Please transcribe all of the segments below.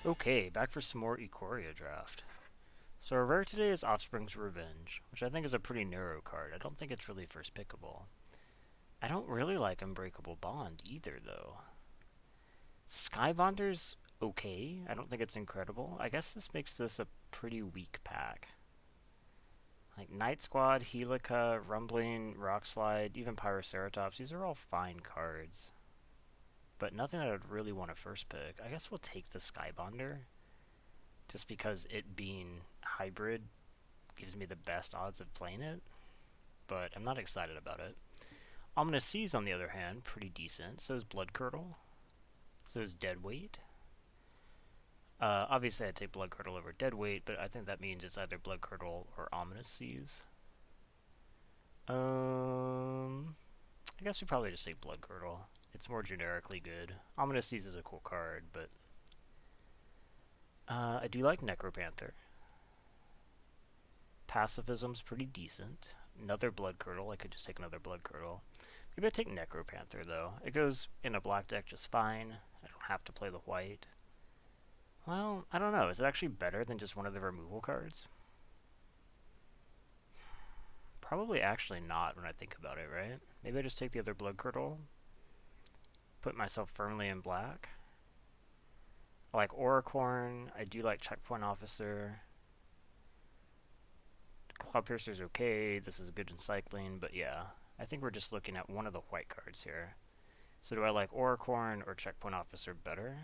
Okay, back for some more Ikoria Draft. So our rare today is Offspring's Revenge, which I think is a pretty narrow card. I don't think it's really first pickable. I don't really like Unbreakable Bond either, though. Skybonder's okay. I don't think it's incredible. I guess this makes this a pretty weak pack. Like Night Squad, Helica, Rumbling, Rockslide, even Pyroceratops, these are all fine cards. But nothing that I'd really want to first pick. I guess we'll take the Skybonder, just because it being hybrid gives me the best odds of playing it. But I'm not excited about it. Ominous Seas, on the other hand, pretty decent. So is Blood Curdle. So is Deadweight. Obviously, I'd take Blood Curdle over Deadweight, but I think that means it's either Blood Curdle or Ominous Seas. I guess we probably just take Blood Curdle. It's more generically good. Ominous Seas is a cool card, but I do like Necropanther. Pacifism's pretty decent. Another Blood Curdle. I could just take another Blood Curdle. Maybe I'd take Necropanther, though. It goes in a black deck just fine. I don't have to play the white. Well, I don't know. Is it actually better than just one of the removal cards? Probably actually not when I think about it, right? Maybe I just take the other Blood Curdle. Put myself firmly in black. I like Auricorn. I do like Checkpoint Officer. Clawpiercer's okay. This is good in cycling, but yeah. I think we're just looking at one of the white cards here. So do I like Auricorn or Checkpoint Officer better?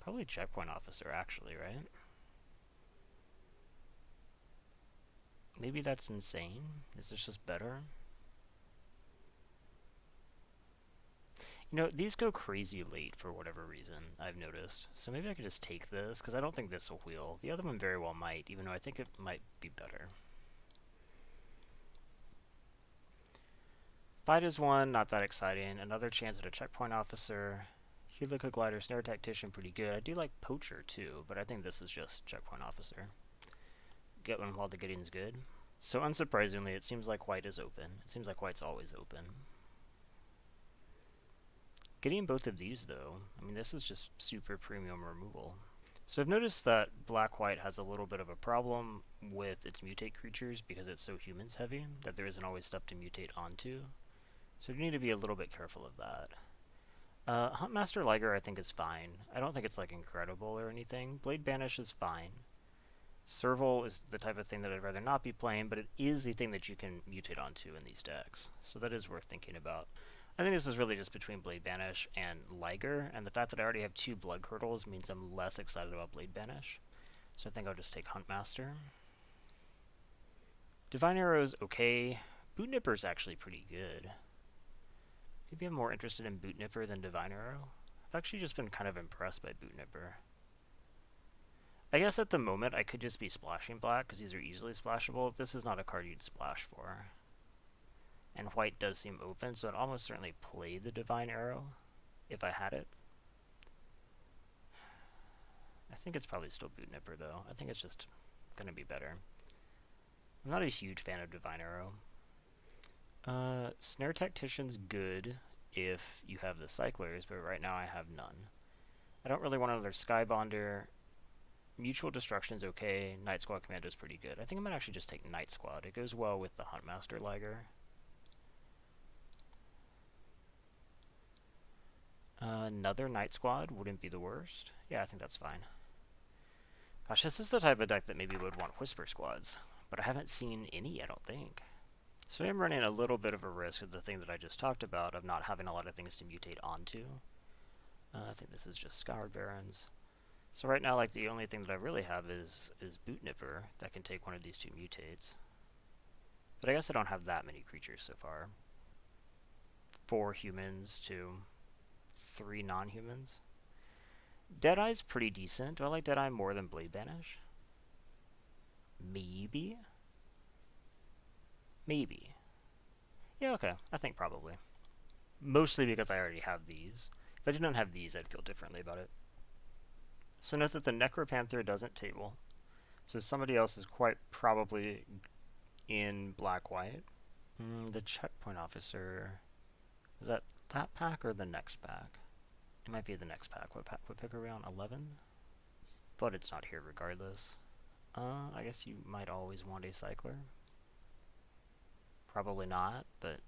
Probably Checkpoint Officer, actually, right? Maybe that's insane. Is this just better? You know, these go crazy late for whatever reason, I've noticed. So maybe I could just take this, because I don't think this will wheel. The other one very well might, even though I think it might be better. Fight is one, not that exciting. Another chance at a Checkpoint Officer. Helica Glider, Snare Tactician, pretty good. I do like Poacher, too, but I think this is just Checkpoint Officer. Get one while the getting's good. So unsurprisingly, it seems like white is open. It seems like white's always open. Getting both of these, though, I mean, this is just super premium removal. So I've noticed that black-white has a little bit of a problem with its mutate creatures because it's so humans heavy that there isn't always stuff to mutate onto. So you need to be a little bit careful of that. Huntmaster Liger I think is fine. I don't think it's like incredible or anything. Blade Banish is fine. Serval is the type of thing that I'd rather not be playing, but it is the thing that you can mutate onto in these decks. So that is worth thinking about. I think this is really just between Blade Banish and Liger, and the fact that I already have two Blood Curdles means I'm less excited about Blade Banish. So I think I'll just take Huntmaster. Divine Arrow is okay. Boot Nipper is actually pretty good. Maybe I'm more interested in Boot Nipper than Divine Arrow. I've actually just been kind of impressed by Boot Nipper. I guess at the moment I could just be splashing black because these are easily splashable. This is not a card you'd splash for. And white does seem open, so I'd almost certainly play the Divine Arrow if I had it. I think it's probably still Boot Nipper, though. I think it's just going to be better. I'm not a huge fan of Divine Arrow. Snare Tactician's good if you have the Cyclers, but right now I have none. I don't really want another Skybonder. Mutual Destruction's okay. Night Squad Commando's pretty good. I think I might actually just take Night Squad. It goes well with the Huntmaster Liger. Another Night Squad wouldn't be the worst. Yeah, I think that's fine. Gosh, this is the type of deck that maybe would want Whisper Squads, but I haven't seen any, I don't think. So I'm running a little bit of a risk of the thing that I just talked about, of not having a lot of things to mutate onto. I think this is just Scoured Barrens. So right now, like, the only thing that I really have is Boot Nipper that can take one of these two mutates. But I guess I don't have that many creatures so far. 4 humans to 3 non-humans. Deadeye's pretty decent. Do I like Deadeye more than Blade Banish? Maybe. Maybe. Yeah, okay. I think probably. Mostly because I already have these. If I didn't have these, I'd feel differently about it. So note that the Necropanther doesn't table. So somebody else is quite probably in black-white. The checkpoint officer, is that pack or the next pack? It might be the next pack. What pick are we on? 11? But it's not here regardless. I guess you might always want a cycler. Probably not, but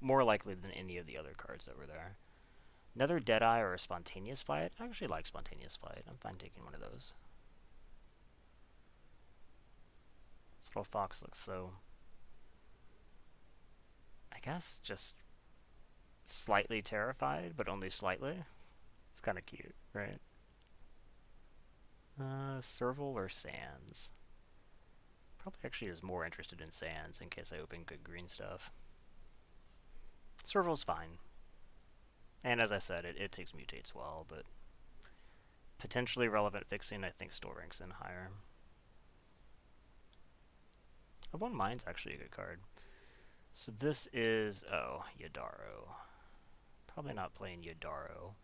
more likely than any of the other cards that were there. Another Deadeye or a Spontaneous Flight. I actually like Spontaneous Flight. I'm fine taking one of those. This little fox looks so, I guess, just slightly terrified, but only slightly. It's kind of cute, right? Serval or Sands? Probably actually is more interested in Sands in case I open good green stuff. Serval's fine. And as I said, it takes mutates well, but potentially relevant fixing I think still ranks in higher. One Mind's actually a good card. So this is, oh, Yadaro. Probably not playing Yadaro.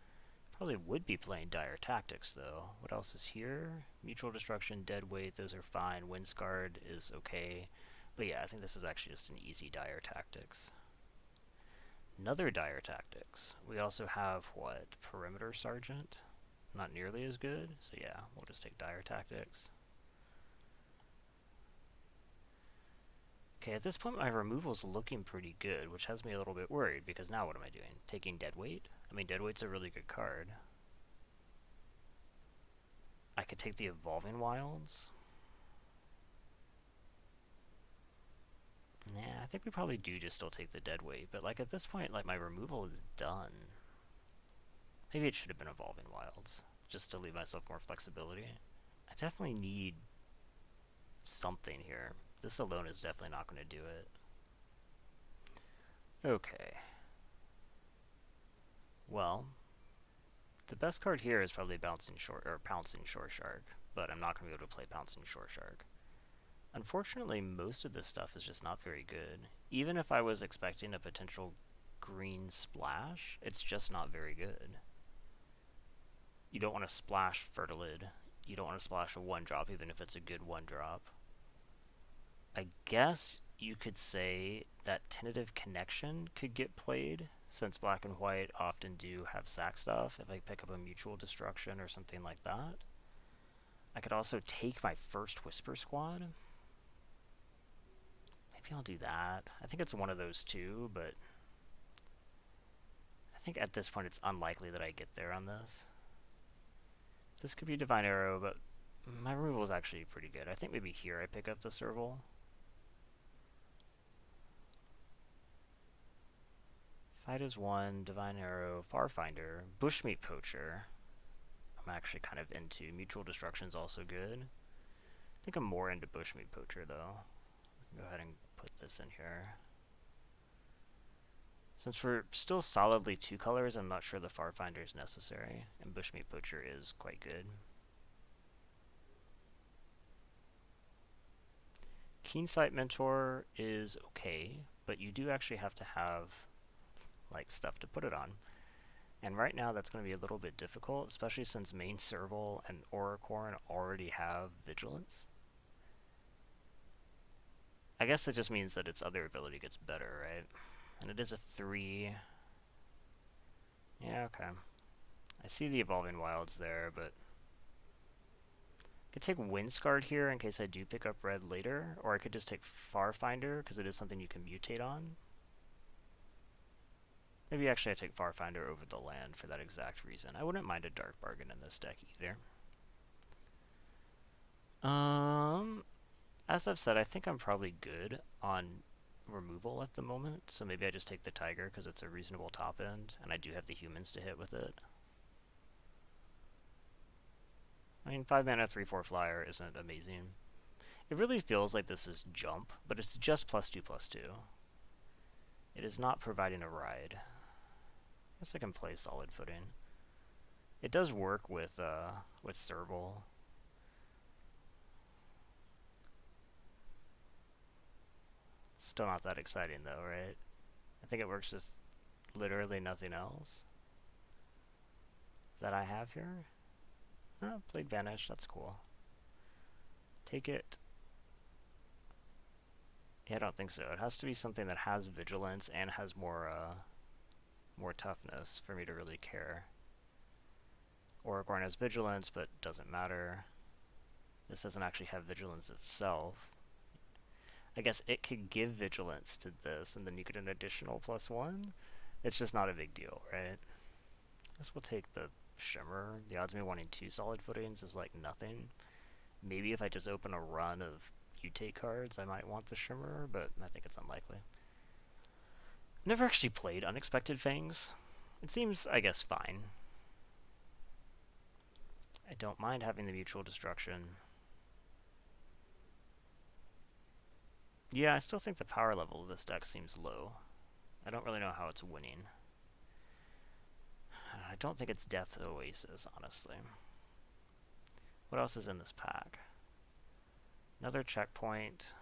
Probably would be playing Dire Tactics, though. What else is here? Mutual Destruction, Deadweight, those are fine. Windscarred is okay. But yeah, I think this is actually just an easy Dire Tactics. Another Dire Tactics. We also have, what, Perimeter Sergeant? Not nearly as good, so yeah, we'll just take Dire Tactics. Okay, at this point my removal's looking pretty good, which has me a little bit worried, because now what am I doing? Taking Deadweight? I mean, Deadweight's a really good card. I could take the Evolving Wilds. Nah, I think we probably do just still take the Deadweight, but like at this point, like my removal is done. Maybe it should have been Evolving Wilds, just to leave myself more flexibility. I definitely need something here. This alone is definitely not going to do it. Okay. Well, the best card here is probably Pouncing Shore Shark, but I'm not going to be able to play Pouncing Shore Shark. Unfortunately, most of this stuff is just not very good. Even if I was expecting a potential green splash, it's just not very good. You don't want to splash Fertilid. You don't want to splash a 1-drop, even if it's a good 1-drop. I guess you could say that Tentative Connection could get played, since black and white often do have sack stuff, if I pick up a Mutual Destruction or something like that. I could also take my first Whisper Squad. Maybe I'll do that. I think it's one of those two, but I think at this point it's unlikely that I get there on this. This could be Divine Arrow, but my removal is actually pretty good. I think maybe here I pick up the Serval. Fight is 1, Divine Arrow, Farfinder, Bushmeat Poacher. I'm actually kind of into. Mutual Destruction's also good. I think I'm more into Bushmeat Poacher, though. Go ahead and put this in here. Since we're still solidly 2 colors, I'm not sure the Farfinder is necessary, and Bushmeat Poacher is quite good. Keensight Mentor is okay, but you do actually have to have like stuff to put it on. And right now that's going to be a little bit difficult, especially since main Serval and Auricorn already have Vigilance. I guess that just means that its other ability gets better, right? And it is a 3. Yeah, okay. I see the Evolving Wilds there, but I could take Windscarred here in case I do pick up red later, or I could just take Farfinder because it is something you can mutate on. Maybe actually I take Farfinder over the land for that exact reason. I wouldn't mind a Dark Bargain in this deck either. As I've said, I think I'm probably good on removal at the moment, so maybe I just take the Tiger because it's a reasonable top end, and I do have the humans to hit with it. I mean, 5 mana, 3/4 flyer isn't amazing. It really feels like this is jump, but it's just +2/+2. It is not providing a ride. I guess I can play Solid Footing. It does work with Serval. Still not that exciting though, right? I think it works with literally nothing else that I have here. Oh, played Vanish, that's cool. Take it. Yeah, I don't think so. It has to be something that has vigilance and has more toughness for me to really care. Oragorn has vigilance, but doesn't matter. This doesn't actually have vigilance itself. I guess it could give vigilance to this, and then you get an additional +1. It's just not a big deal, right? I guess we'll take the Shimmer. The odds of me wanting 2 solid footings is like nothing. Maybe if I just open a run of mutate cards, I might want the Shimmer, but I think it's unlikely. Never actually played Unexpected Fangs. It seems, I guess, fine. I don't mind having the Mutual Destruction. Yeah, I still think the power level of this deck seems low. I don't really know how it's winning. I don't think it's Death's Oasis, honestly. What else is in this pack? Another checkpoint.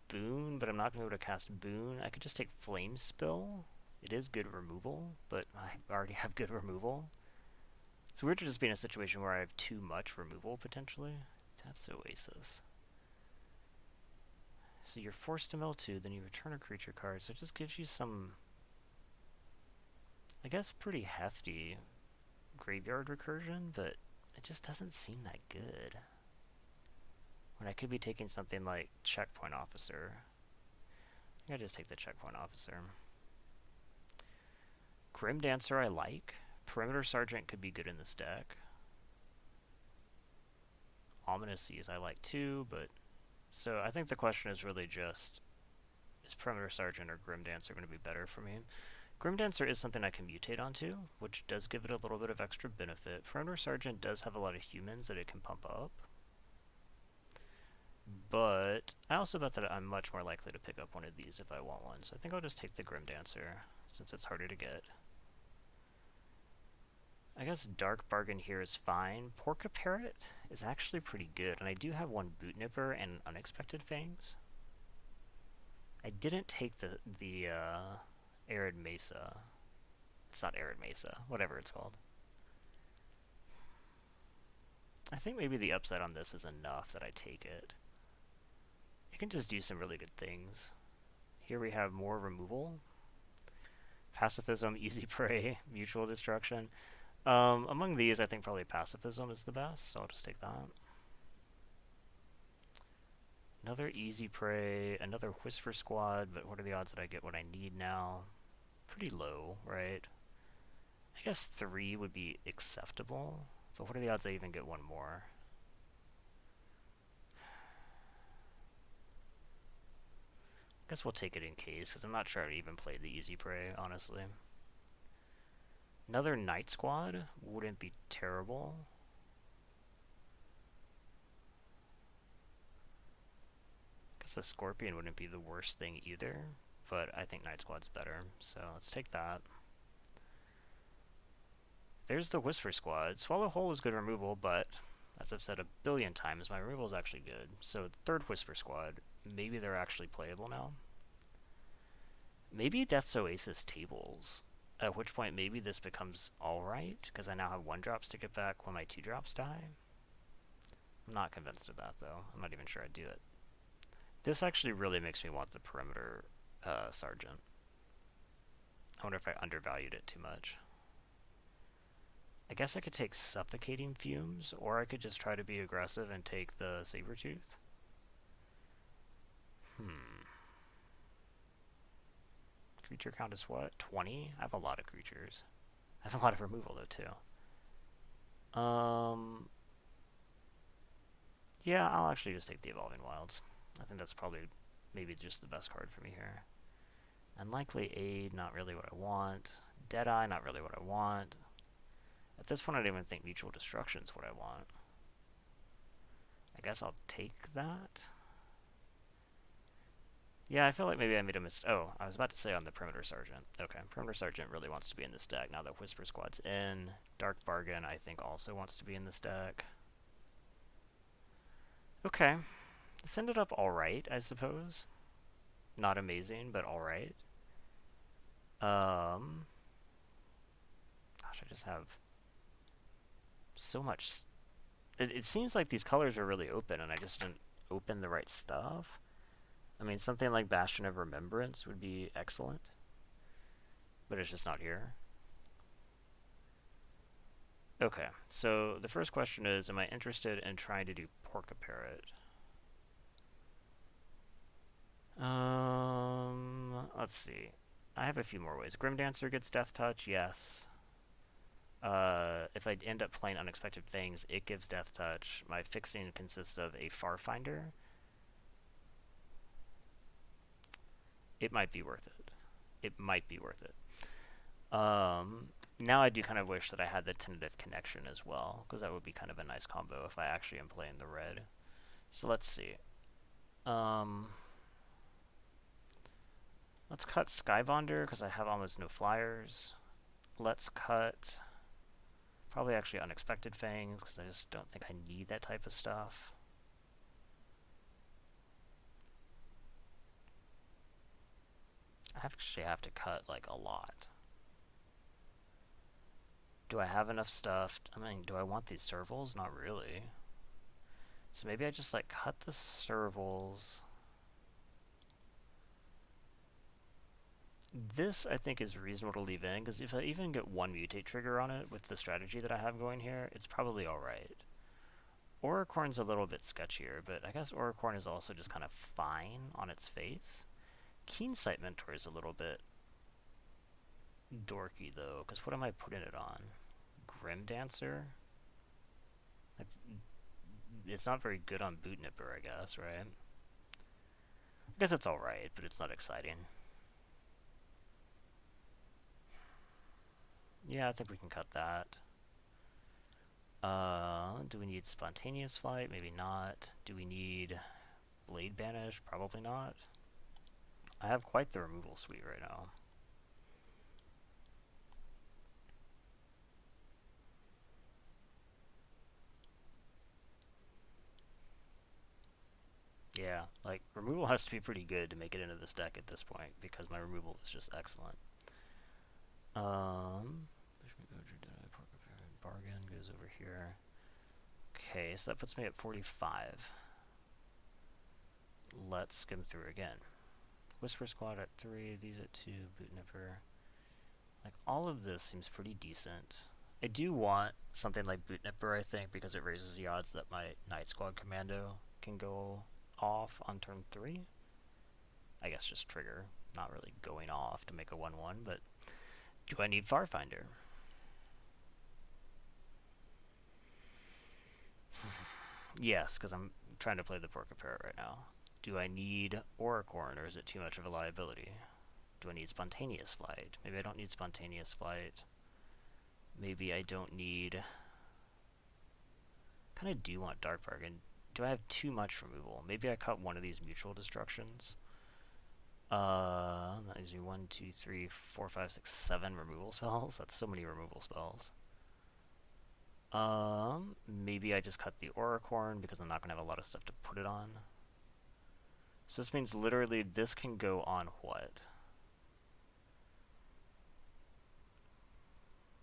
Boon, but I'm not going to be able to cast Boon. I could just take Flame Spill. It is good removal, but I already have good removal. It's weird to just be in a situation where I have too much removal, potentially. That's Oasis. So you're forced to mill 2, then you return a creature card, so it just gives you some, I guess, pretty hefty graveyard recursion, but it just doesn't seem that good. When I could be taking something like Checkpoint Officer. I think I just take the Checkpoint Officer. Grim Dancer I like. Perimeter Sergeant could be good in this deck. Ominous Seas I like too, but... So I think the question is really just, is Perimeter Sergeant or Grim Dancer going to be better for me? Grim Dancer is something I can mutate onto, which does give it a little bit of extra benefit. Perimeter Sergeant does have a lot of humans that it can pump up. But I also bet that I'm much more likely to pick up one of these if I want one. So I think I'll just take the Grim Dancer, since it's harder to get. I guess Dark Bargain here is fine. Porca Parrot is actually pretty good, and I do have one Boot Nipper and Unexpected Fangs. I didn't take the Arid Mesa. It's not Arid Mesa, whatever it's called. I think maybe the upside on this is enough that I take it. It can just do some really good things. Here we have more removal. Pacifism, Easy Prey, Mutual Destruction. Among these, I think probably Pacifism is the best, so I'll just take that. Another Easy Prey, another Whisper Squad, but what are the odds that I get what I need now? Pretty low, right? I guess 3 would be acceptable, but what are the odds I even get one more? I guess we'll take it in case, because I'm not sure I'd even play the Easy Prey, honestly. Another Night Squad wouldn't be terrible. I guess a Scorpion wouldn't be the worst thing either, but I think Night Squad's better, so let's take that. There's the Whisper Squad. Swallow Whole is good removal, but as I've said a billion times, my removal is actually good. So third Whisper Squad, maybe they're actually playable now. Maybe Death's Oasis tables. At which point maybe this becomes alright, because I now have 1-drops to get back when my 2-drops die. I'm not convinced of that, though. I'm not even sure I'd do it. This actually really makes me want the Perimeter Sergeant. I wonder if I undervalued it too much. I guess I could take Suffocating Fumes, or I could just try to be aggressive and take the Sabertooth. Creature count is what? 20? I have a lot of creatures. I have a lot of removal, though, too. Yeah, I'll actually just take the Evolving Wilds. I think that's probably maybe just the best card for me here. Unlikely Aid, not really what I want. Deadeye, not really what I want. At this point, I don't even think Mutual Destruction is what I want. I guess I'll take that. Yeah, I feel like maybe I made a mistake. Oh, I was about to say on the Perimeter Sergeant. Okay, Perimeter Sergeant really wants to be in this deck now that Whisper Squad's in. Dark Bargain, I think, also wants to be in this deck. Okay. This ended up alright, I suppose. Not amazing, but alright. Gosh, I just have so much... It seems like these colors are really open, and I just didn't open the right stuff. I mean, something like Bastion of Remembrance would be excellent, but it's just not here. Okay, so the first question is, am I interested in trying to do Porca-Parrot? Let's see. I have a few more ways. Grim Dancer gets Death Touch, yes. If I end up playing Unexpected Things, it gives Death Touch. My fixing consists of a Farfinder. It might be worth it. It might be worth it. Now I do kind of wish that I had the Tentative Connection as well, because that would be kind of a nice combo if I actually am playing the red. So let's see. Let's cut Skybonder, because I have almost no flyers. Let's cut probably actually Unexpected Fangs, because I just don't think I need that type of stuff. I actually have to cut like a lot. Do I have enough stuff? I mean, do I want these servals? Not really. So maybe I just like cut the servals. This I think is reasonable to leave in, because if I even get one mutate trigger on it with the strategy that I have going here, it's probably alright. Auricorn's a little bit sketchier, but I guess Auricorn is also just kind of fine on its face. Keensight Mentor is a little bit dorky though, because what am I putting it on? Grim Dancer? It's not very good on Boot Nipper, I guess, right? I guess it's alright, but it's not exciting. Yeah, I think we can cut that. Do we need Spontaneous Flight? Maybe not. Do we need Blade Banish? Probably not. I have quite the removal suite right now. Yeah, like, removal has to be pretty good to make it into this deck at this point, because my removal is just excellent. Bargain goes over here. Okay, so that puts me at 45. Let's skim through again. Whisper Squad at 3, these at 2, Boot Nipper. Like, all of this seems pretty decent. I do want something like Boot Nipper, I think, because it raises the odds that my Night Squad Commando can go off on turn 3. I guess just trigger, not really going off to make a 1-1, but do I need Farfinder? Yes, because I'm trying to play the Porca-Parrot right now. Do I need Auricorn, or is it too much of a liability? Do I need Spontaneous Flight? Maybe I don't need Spontaneous Flight. Maybe I don't need... kind of do want Dark Bargain. Do I have too much removal? Maybe I cut one of these Mutual Destructions. That gives me 1, 2, 3, 4, 5, 6, 7 removal spells. That's so many removal spells. Maybe I just cut the Auricorn because I'm not going to have a lot of stuff to put it on. So this means literally this can go on what?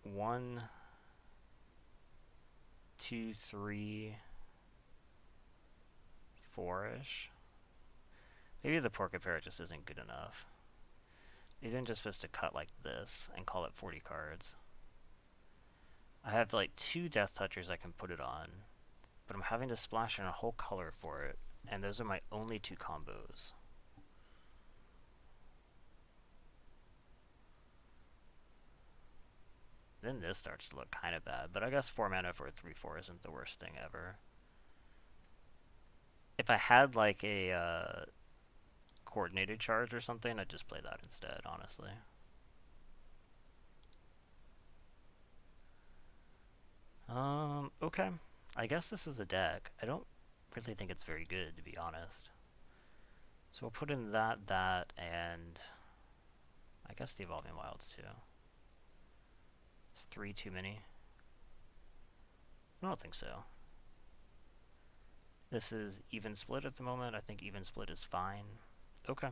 1, 2, 3, 4-ish. Maybe the Porca-Parrot just isn't good enough. Maybe I'm just supposed to cut like this and call it 40 cards. I have like 2 Death Touchers I can put it on, but I'm having to splash in a whole color for it, and those are my only 2 combos. Then this starts to look kind of bad, but I guess 4 mana for a 3/4 isn't the worst thing ever. If I had like a coordinated charge or something, I'd just play that instead, honestly. Okay. I guess this is a deck. I don't really think it's very good, to be honest. So we'll put in that, and I guess the Evolving Wilds too. Is 3 too many? I don't think so. This is even split at the moment. I think even split is fine. Okay.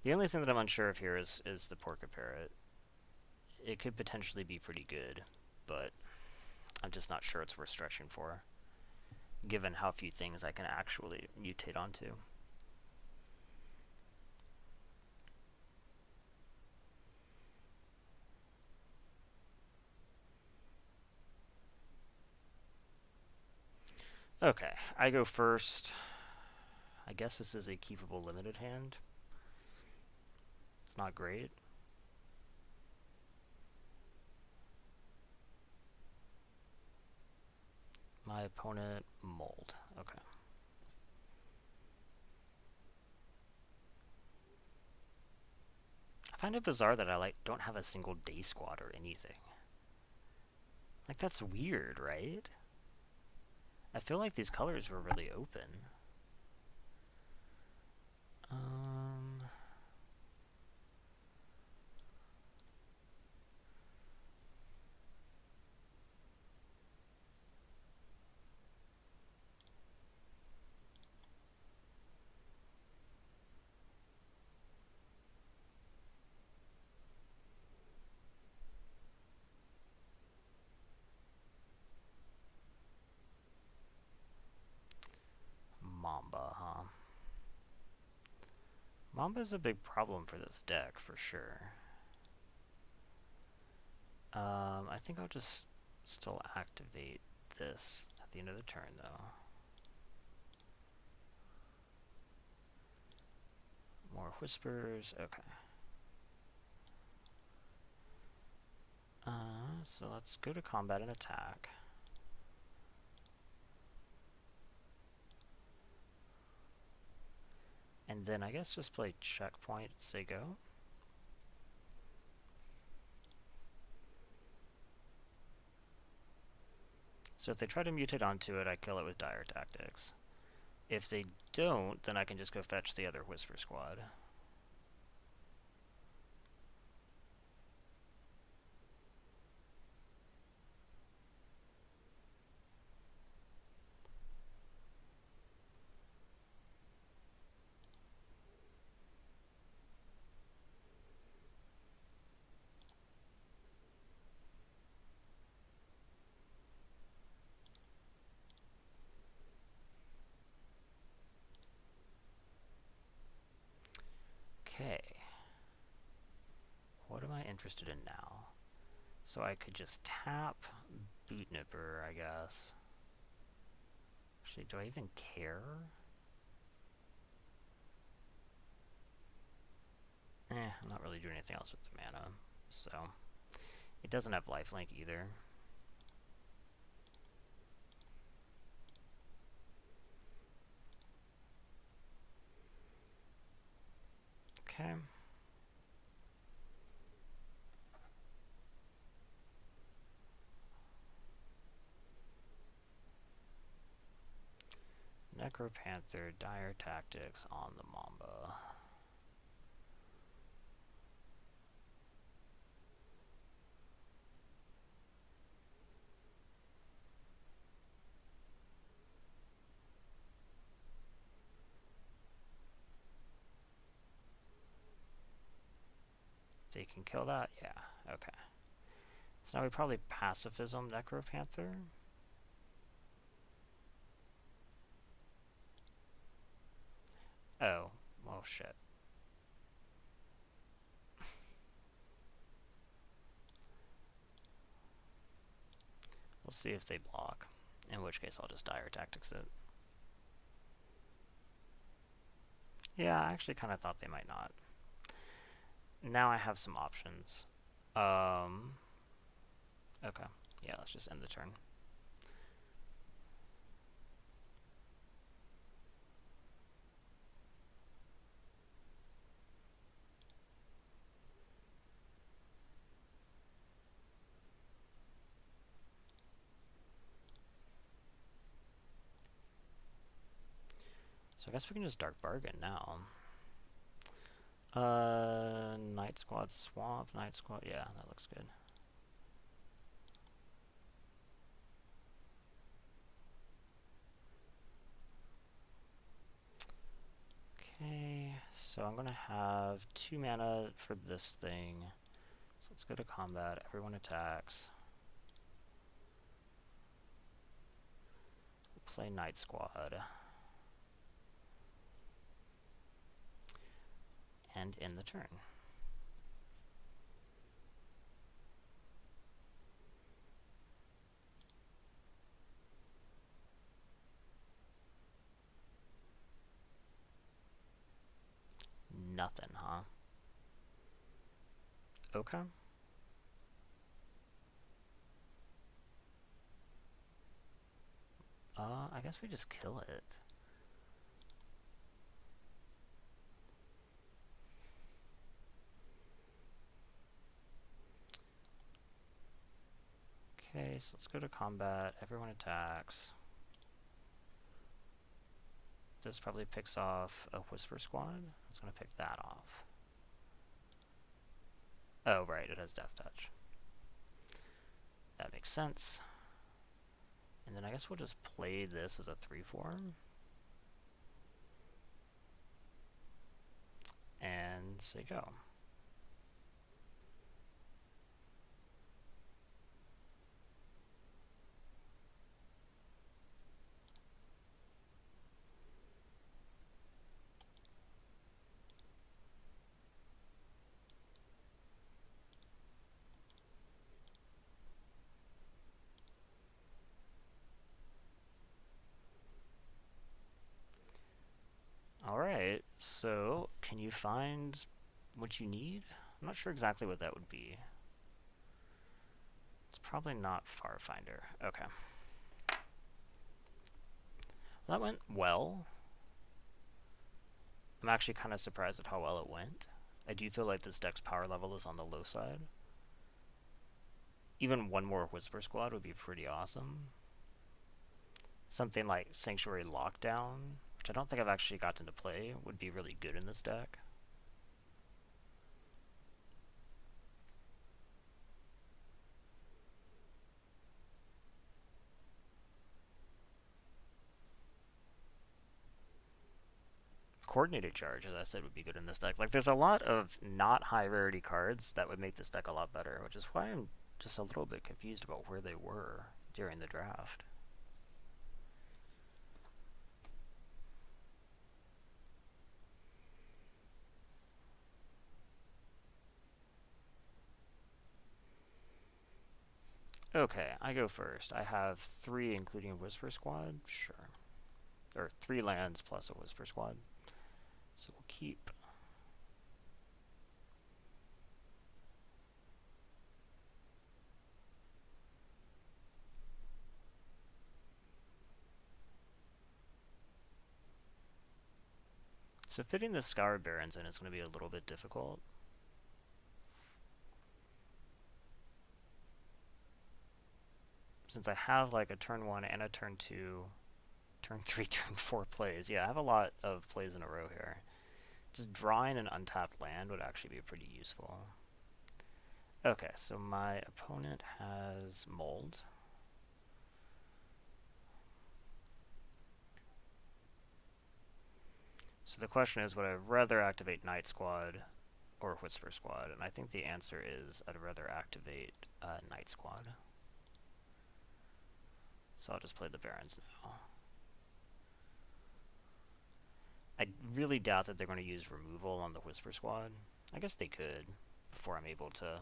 The only thing that I'm unsure of here is the Porca-Parrot. It could potentially be pretty good, but I'm just not sure it's worth stretching for. given how few things I can actually mutate onto. Okay, I go first. I guess this is a keepable limited hand. It's not great. My opponent mold. Okay. I find it bizarre that I don't have a single day squad or anything. Like, that's weird, right? I feel like these colors were really open. Mamba, huh? Mamba's a big problem for this deck, for sure. I think I'll just still activate this at the end of the turn, though. More whispers, okay. So let's go to combat and attack. And then I guess just play checkpoint, say go. So if they try to mutate onto it, I kill it with dire tactics. If they don't, then I can just go fetch the other Whisper Squad. Okay. What am I interested in now? So I could just tap Boot Nipper, I guess. Actually, do I even care? I'm not really doing anything else with the mana, so... It doesn't have lifelink either. Okay. Necropanther, dire tactics on the Mamba. They can kill that? Yeah, okay. So now we probably pacifism Necropanther. Oh, well shit. We'll see if they block, in which case I'll just dire tactics it. Yeah, I actually kind of thought they might not. Now I have some options. Okay. Yeah, let's just end the turn. So I guess we can just Dark Bargain now. Night Squad Swamp, Night Squad, yeah, that looks good. Okay, so I'm gonna have 2 mana for this thing. So let's go to combat, everyone attacks. play Night Squad. And end the turn. Nothing, huh? Okay. I guess we just kill it. Okay, so let's go to combat. Everyone attacks. This probably picks off a Whisper Squad. It's going to pick that off. Oh, right, it has Death Touch. That makes sense. And then I guess we'll just play this as a 3/4. And say go. Alright, so can you find what you need? I'm not sure exactly what that would be. It's probably not Farfinder. Okay. Well, that went well. I'm actually kind of surprised at how well it went. I do feel like this deck's power level is on the low side. Even one more Whisper Squad would be pretty awesome. Something like Sanctuary Lockdown, which I don't think I've actually gotten to play, would be really good in this deck. Coordinated Charge, as I said, would be good in this deck. Like, there's a lot of not high rarity cards that would make this deck a lot better, which is why I'm just a little bit confused about where they were during the draft. Okay, I go first. I have 3, including a Whisper Squad. Sure. Or 3 lands plus a Whisper Squad. So we'll keep. So fitting the Scour Barons in is going to be a little bit difficult. Since I have like a turn 1 and a turn 2, turn 3, turn 4 plays. Yeah, I have a lot of plays in a row here. Just drawing an untapped land would actually be pretty useful. Okay, so my opponent has Mold. So the question is, would I rather activate Night Squad or Whisper Squad? And I think the answer is I'd rather activate Night Squad. So I'll just play the Barons now. I really doubt that they're going to use removal on the Whisper Squad. I guess they could before I'm able to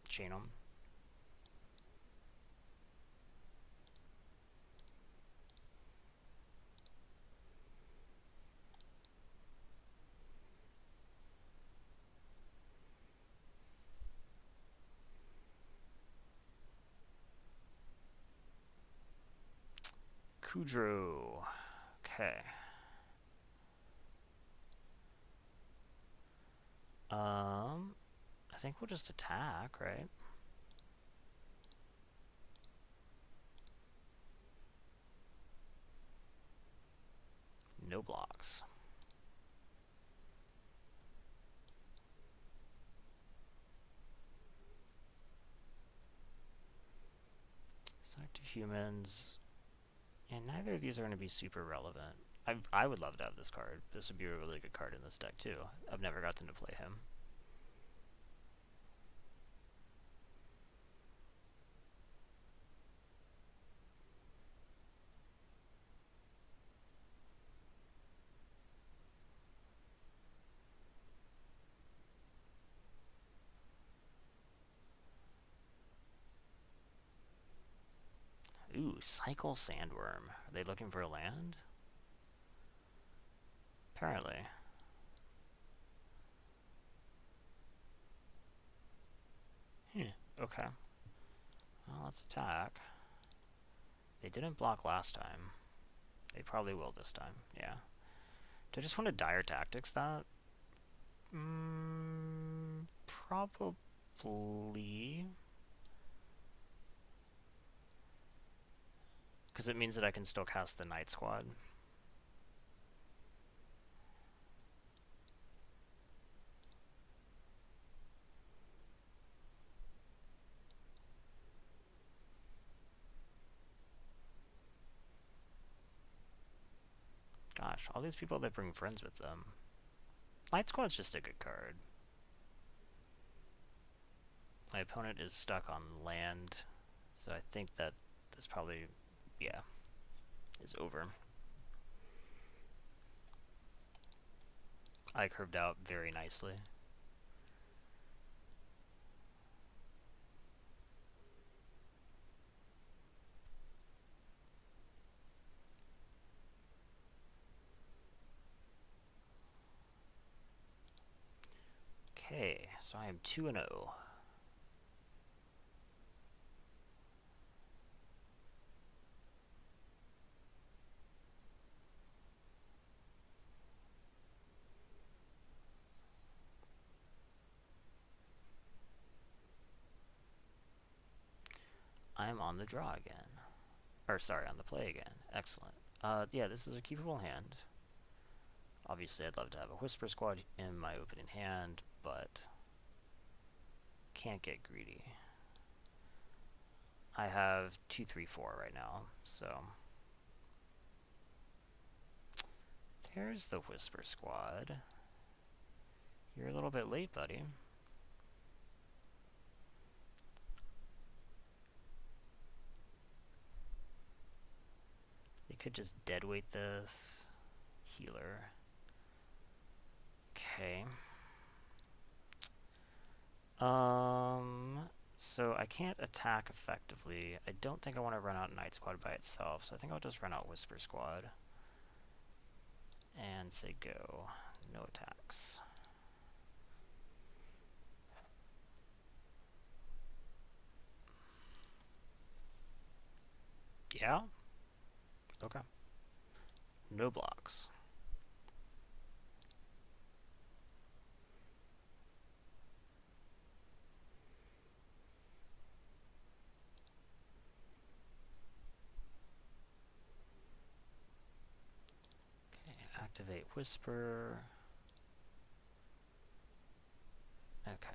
chain them. Kudro. Okay. I think we'll just attack, right? No blocks. Select humans. And neither of these are going to be super relevant. I would love to have this card. This would be a really good card in this deck, too. I've never gotten to play him. Ooh, cycle sandworm. Are they looking for land? Apparently. Okay. Well, let's attack. They didn't block last time. They probably will this time. Yeah. Do I just want to dire tactics that? Probably. Because it means that I can still cast the Night Squad. Gosh, all these people that bring friends with them. Night Squad's just a good card. My opponent is stuck on land, so I think that this probably, yeah, is over. I curved out very nicely. Okay, so I am 2-0. I'm on the draw again. Or, sorry, on the play again. Excellent. Yeah, this is a keepable hand. Obviously, I'd love to have a Whisper Squad in my opening hand, but can't get greedy. I have 2, 3, 4 right now, so there's the Whisper Squad. You're a little bit late, buddy. They could just deadweight this. Healer. Okay. So I can't attack effectively. I don't think I want to run out Night Squad by itself, so I think I'll just run out Whisper Squad. And say go. No attacks. Yeah? Okay. No blocks. Okay, activate Whisper. Okay.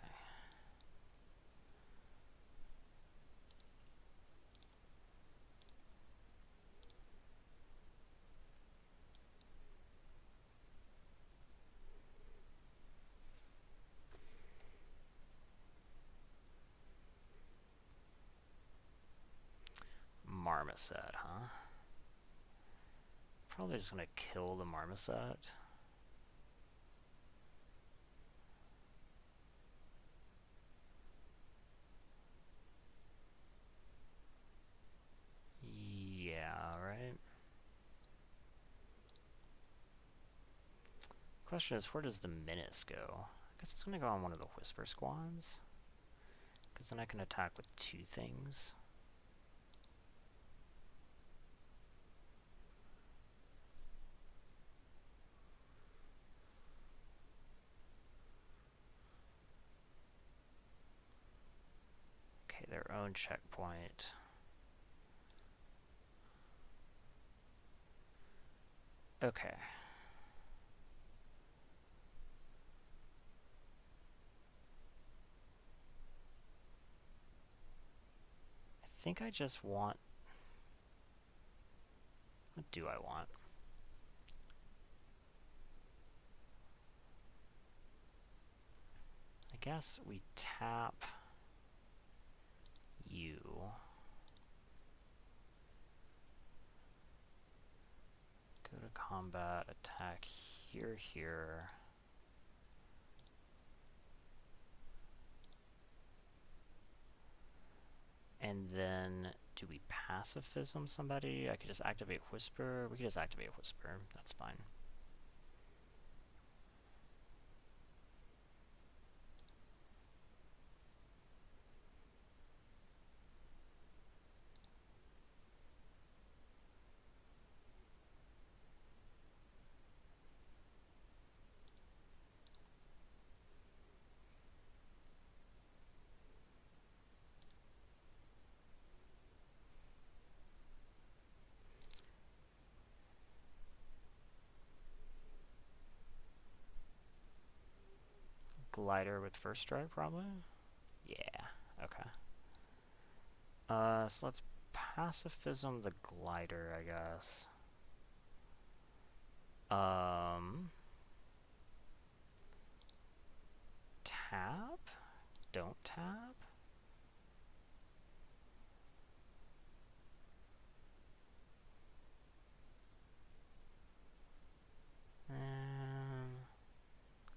Marmoset, huh? Probably just gonna kill the Marmoset. Yeah, right. Question is, where does the Menace go? I guess it's gonna go on one of the Whisper Squads. Because then I can attack with 2 things. Okay, their own checkpoint. Okay. I think I just want... What do I want? I guess we tap you. Go to combat, attack here, here. And then Do we pacifism somebody? I could just activate Whisper. We could just activate Whisper. That's fine. Glider with first strike, probably? Yeah, okay. So let's pacifism the glider, I guess. Tap? Don't tap?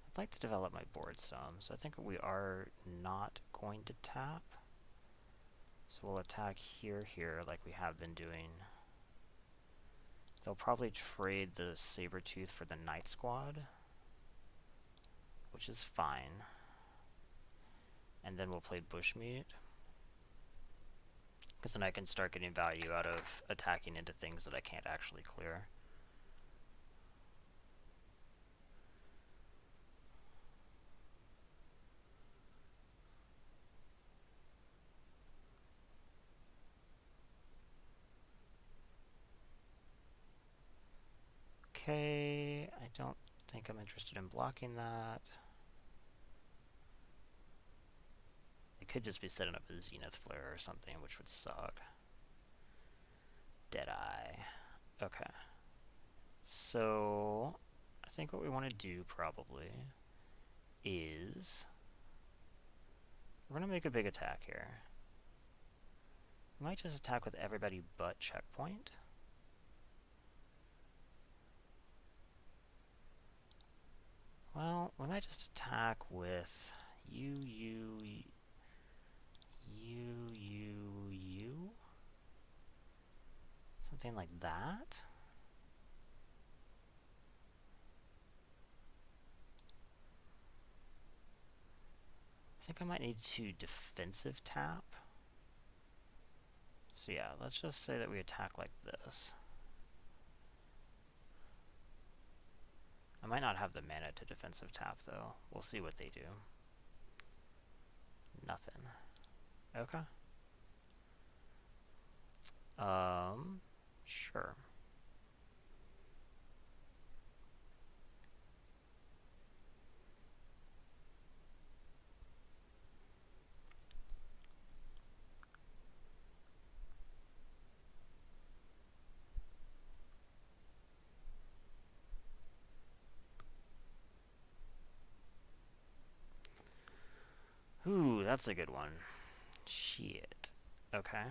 I'd like to develop my board some, so I think we are not going to tap. So we'll attack here, like we have been doing. They'll probably trade the Sabertooth for the Night Squad, which is fine. And then we'll play Bushmeat, because then I can start getting value out of attacking into things that I can't actually clear. Okay, I don't think I'm interested in blocking that. I could just be setting up a Zenith Flare or something, which would suck. Deadeye. Okay. So, I think what we want to do probably is we're going to make a big attack here. We might just attack with everybody but checkpoint. Well, we might just attack with you. Something like that. I think I might need to defensive tap. So yeah, let's just say that we attack like this. I might not have the mana to defensive tap though. We'll see what they do. Nothing. Okay. Sure. Ooh, that's a good one. Shit. Okay.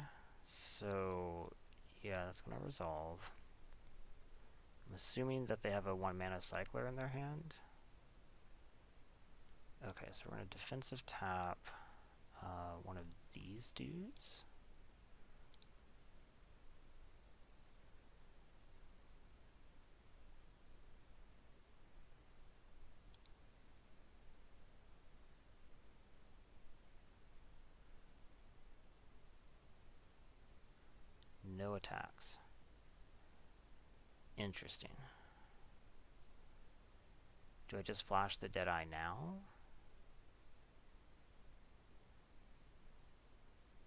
So, yeah, that's gonna resolve. I'm assuming that they have a 1-mana cycler in their hand. Okay, so we're gonna defensive tap one of these dudes. No attacks. Interesting. Do I just flash the Deadeye now?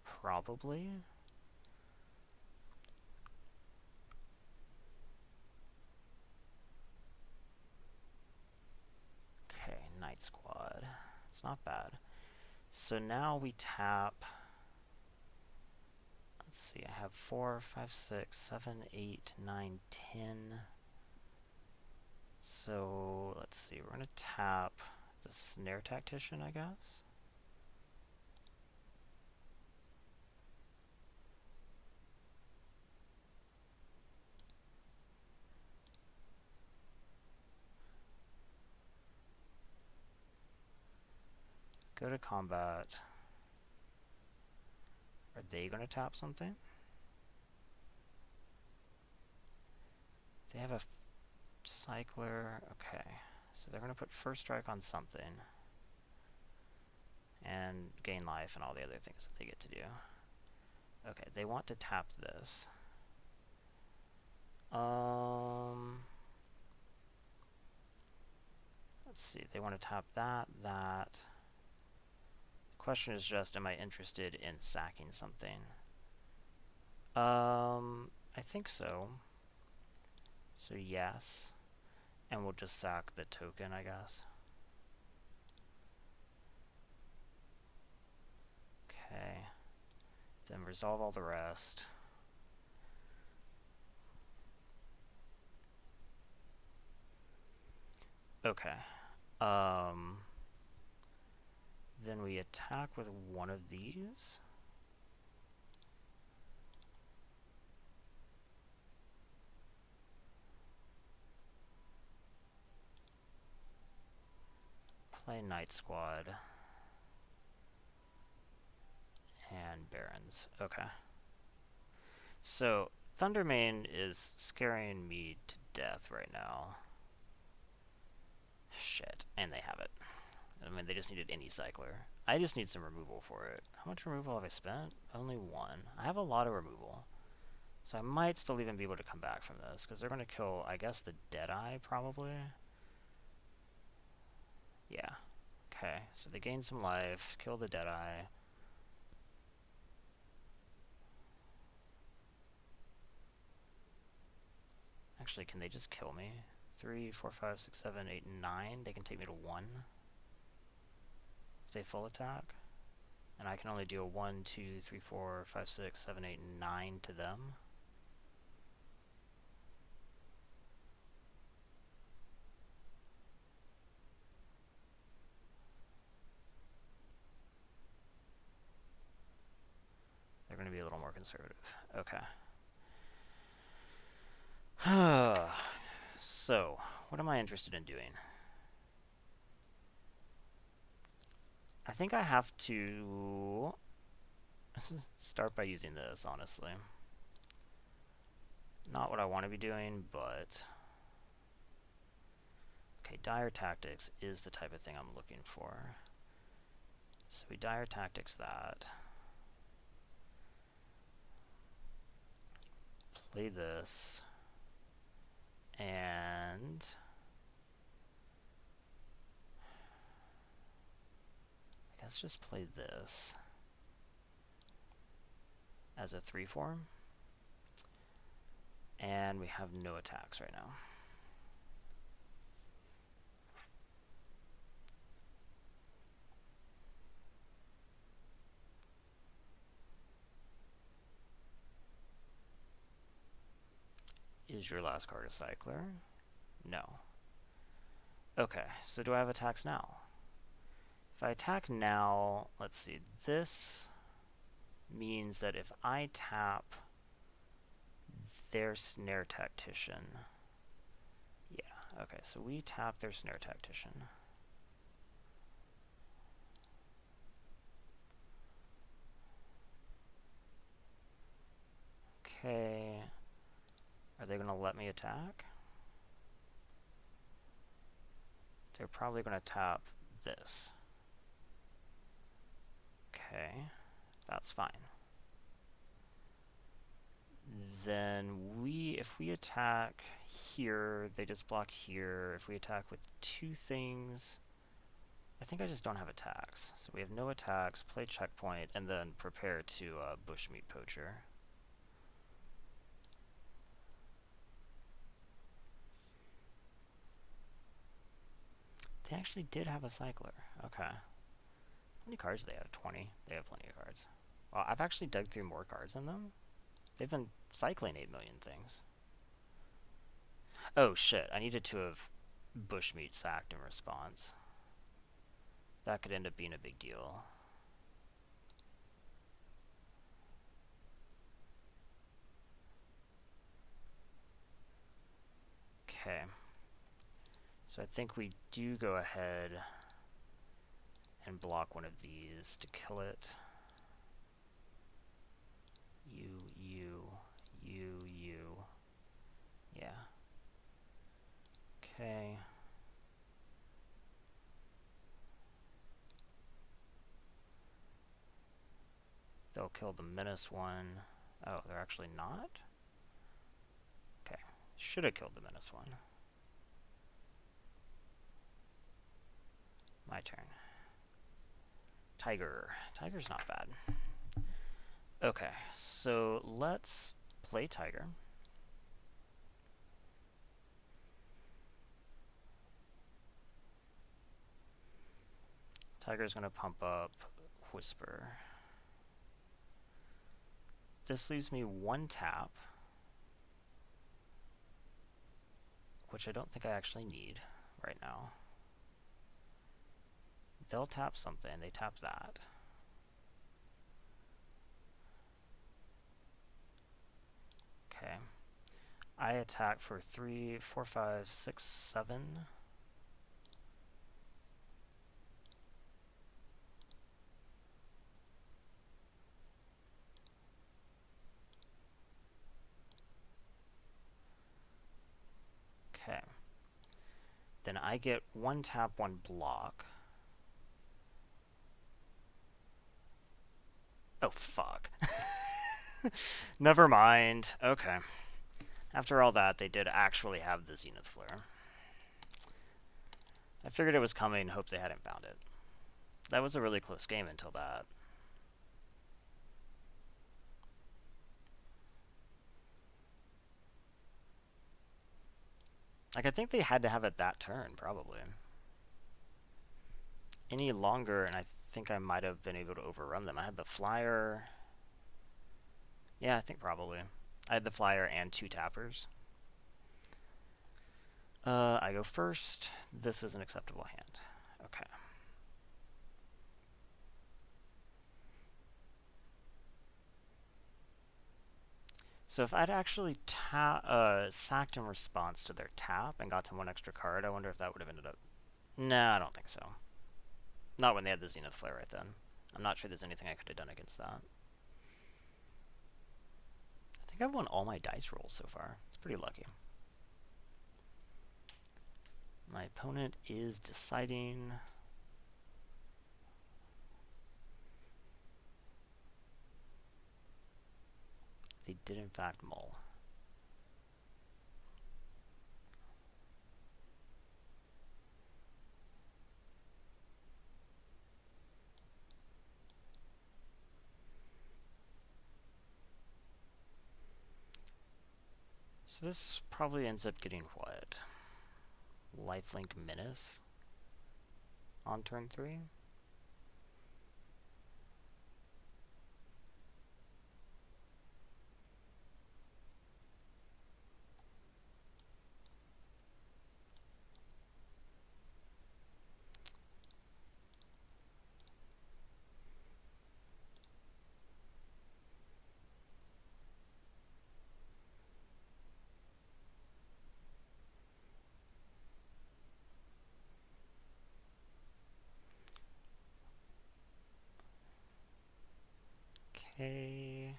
Probably. Okay, Night Squad. It's not bad. So now we tap. Let's see, I have 4, 5, 6, 7, 8, 9, 10. So let's see, we're gonna tap the Snare Tactician, I guess. Go to combat. Are they gonna tap something? They have a cycler. Okay. So they're going to put first strike on something. And gain life and all the other things that they get to do. Okay, they want to tap this. Let's see, they want to tap that. The question is just, am I interested in sacking something? I think so. So yes. And we'll just sack the token, I guess. Okay. Then resolve all the rest. Okay. Then we attack with one of these. Play Night Squad. And Barons. Okay. So, Thundermane is scaring me to death right now. Shit. And they have it. I mean, they just needed any cycler. I just need some removal for it. How much removal have I spent? Only one. I have a lot of removal. So I might still even be able to come back from this, because they're going to kill, I guess, the Deadeye, probably. Yeah. Okay, so they gain some life, kill the Deadeye. Actually, can they just kill me? 3, 4, 5, 6, 7, 8, 9. They can take me to 1. If they full attack. And I can only deal 1, 2, 3, 4, 5, 6, 7, 8, 9 to them. They're going to be a little more conservative. Okay. So, what am I interested in doing? I think I have to start by using this, honestly. Not what I want to be doing, but... Okay, Dire Tactics is the type of thing I'm looking for. So we Dire Tactics that. Play this. And... I guess just play this as a 3-form. And we have no attacks right now. Is your last card a cycler? No. Okay, so do I have attacks now? If I attack now, let's see, this means that if I tap their Snare Tactician, yeah, okay, so we tap their Snare Tactician. Okay, are they going to let me attack? They're probably going to tap this. Okay, that's fine. Then if we attack here, they just block here. If we attack with 2 things, I think I just don't have attacks. So we have no attacks, play checkpoint, and then prepare to Bushmeat Poacher. They actually did have a cycler. Okay. How many cards do they have? 20. They have plenty of cards. Well, I've actually dug through more cards than them. They've been cycling 8 million things. Oh shit, I needed to have Bushmeat sacked in response. That could end up being a big deal. Okay. So I think we do go ahead and block one of these to kill it. You. Yeah. Okay. They'll kill the menace one. Oh, they're actually not? Okay. Should have killed the menace one. My turn. Tiger. Tiger's not bad. Okay, so let's play Tiger. Tiger's going to pump up Whisper. This leaves me one tap, which I don't think I actually need right now. They'll tap something. They tap that. Okay. I attack for 3, 4, 5, 6, 7. Okay. Then I get 1 tap, 1 block. Oh, fuck. Never mind. Okay. After all that, they did actually have the Zenith Flare. I figured it was coming, hoped they hadn't found it. That was a really close game until that. Like, I think they had to have it that turn, probably. Any longer, and I think I might have been able to overrun them. I had the flyer. Yeah, I think probably. I had the flyer and 2 tappers. I go first. This is an acceptable hand. Okay. So if I'd actually sacked in response to their tap and got to 1 extra card, I wonder if that would have ended up... Nah, I don't think so. Not when they had the Zenith Flare right then. I'm not sure there's anything I could have done against that. I think I've won all my dice rolls so far. It's pretty lucky. My opponent is deciding... They did in fact mull. So this probably ends up getting what? Lifelink Menace on turn 3? Okay.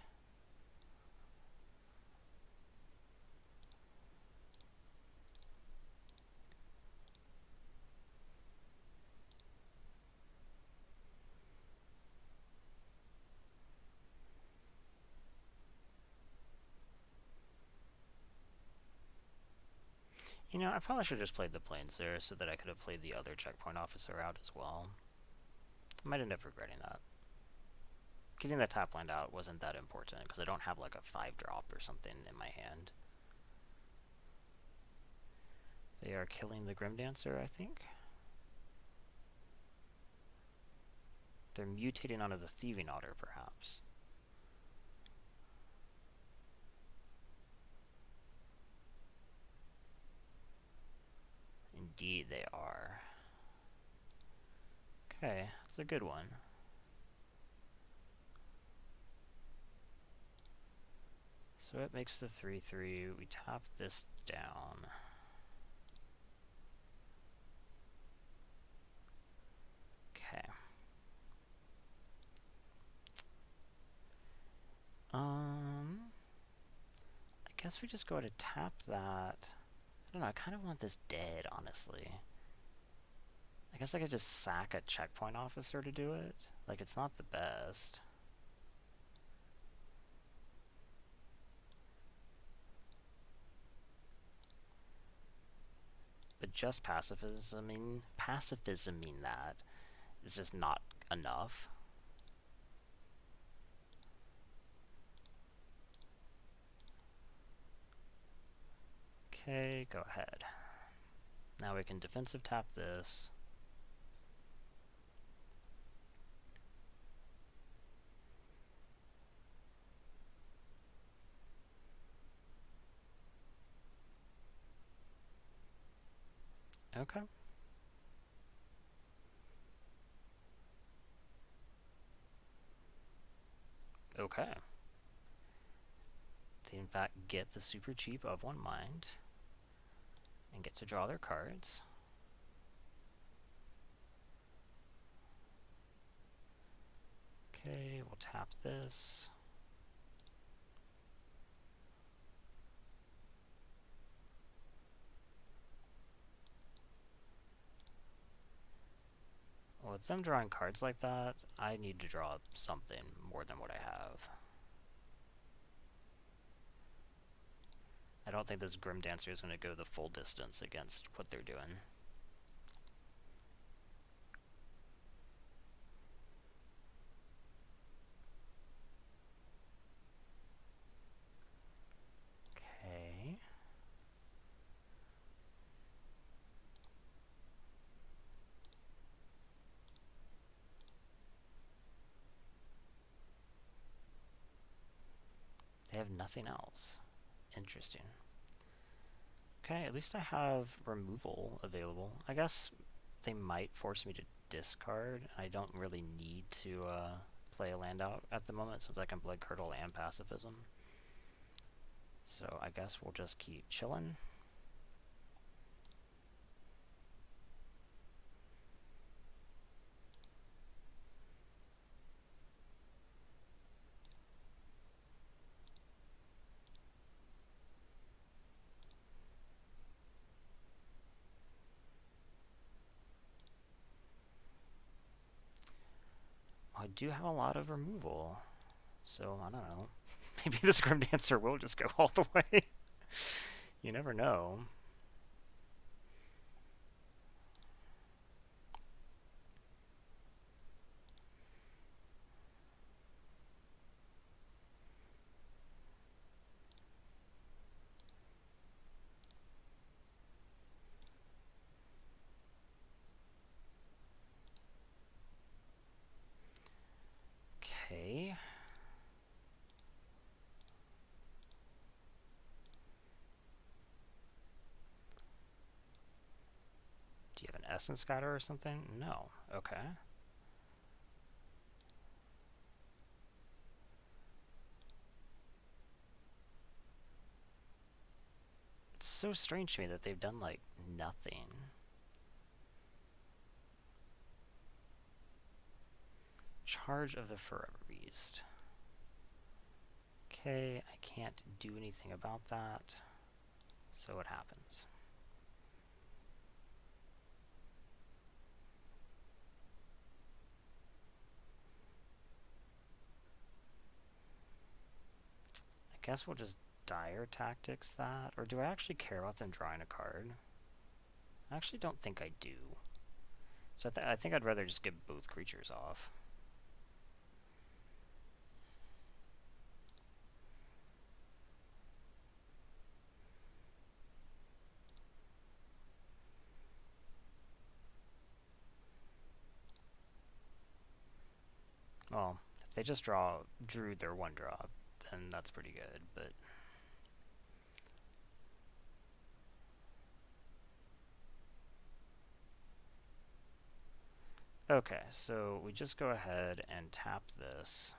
You know, I probably should have just played the planes there so that I could have played the other checkpoint officer out as well. I might end up regretting that. Getting that tap land out wasn't that important because I don't have like a 5-drop or something in my hand. They are killing the Grim Dancer, I think. They're mutating onto the Thieving Otter, perhaps. Indeed, they are. Okay, that's a good one. So it makes the 3/3. We tap this down. Okay. I guess we just go ahead and tap that. I don't know, I kind of want this dead, honestly. I guess I could just sack a checkpoint officer to do it. Like, it's not the best. But just pacifisming that is just not enough. Okay, go ahead. Now we can defensive tap this. Okay. Okay. They in fact get the super cheap of one mind and get to draw their cards. Okay, we'll tap this. Well, with them drawing cards like that, I need to draw something more than what I have. I don't think this Grim Dancer is going to go the full distance against what they're doing. Okay. They have nothing else. Interesting. Okay, at least I have removal available. I guess they might force me to discard. I don't really need to play a land out at the moment since I can Blood Curdle and Pacifism. So I guess we'll just keep chilling. I do have a lot of removal, so I don't know. Maybe this Grim Dancer will just go all the way. You never know. Okay. Do you have an Essence Scatter or something? No. Okay. It's so strange to me that they've done, like, nothing. Charge of the Forever Beast. Okay, I can't do anything about that, so it happens. I guess we'll just Dire Tactics that, or do I actually care about them drawing a card? I actually don't think I do. So I think I'd rather just get both creatures off. Well, if they just drew their one drop, then that's pretty good, but... Okay, so we just go ahead and tap this.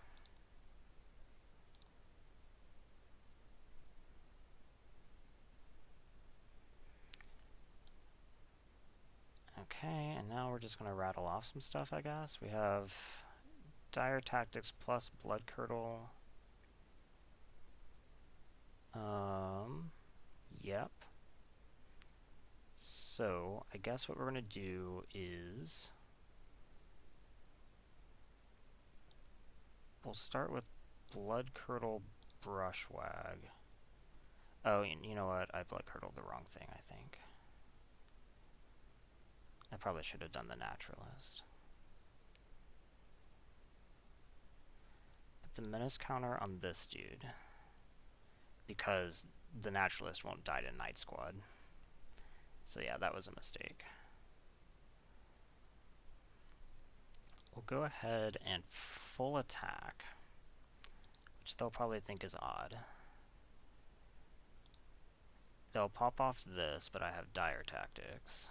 Okay, and now we're just going to rattle off some stuff, I guess. We have Dire Tactics plus Blood Curdle. Yep. So I guess what we're going to do is we'll start with Blood Curdle Brushwag. Oh, you know what? I blood curdled the wrong thing, I think. I probably should have done the naturalist. Put the menace counter on this dude, because the naturalist won't die to Night Squad. So yeah, that was a mistake. We'll go ahead and full attack, which they'll probably think is odd. They'll pop off this, but I have dire tactics.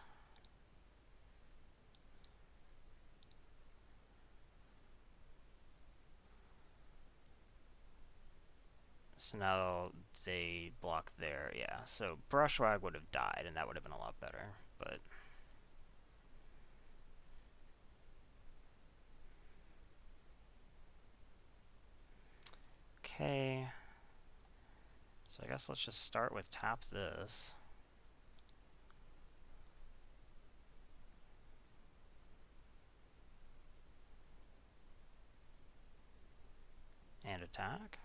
So now they block there, yeah. So Brushwag would have died, and that would have been a lot better, but... Okay. So I guess let's just start with tap this. And attack.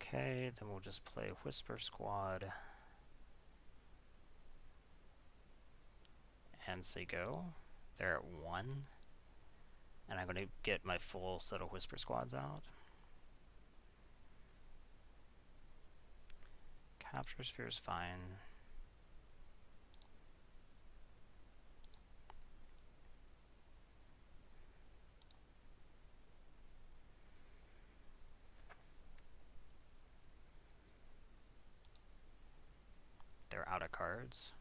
Okay, then we'll just play Whisper Squad. And say go. They're at 1. And I'm going to get my full set of Whisper Squads out. Capture Sphere is fine. They're out of cards.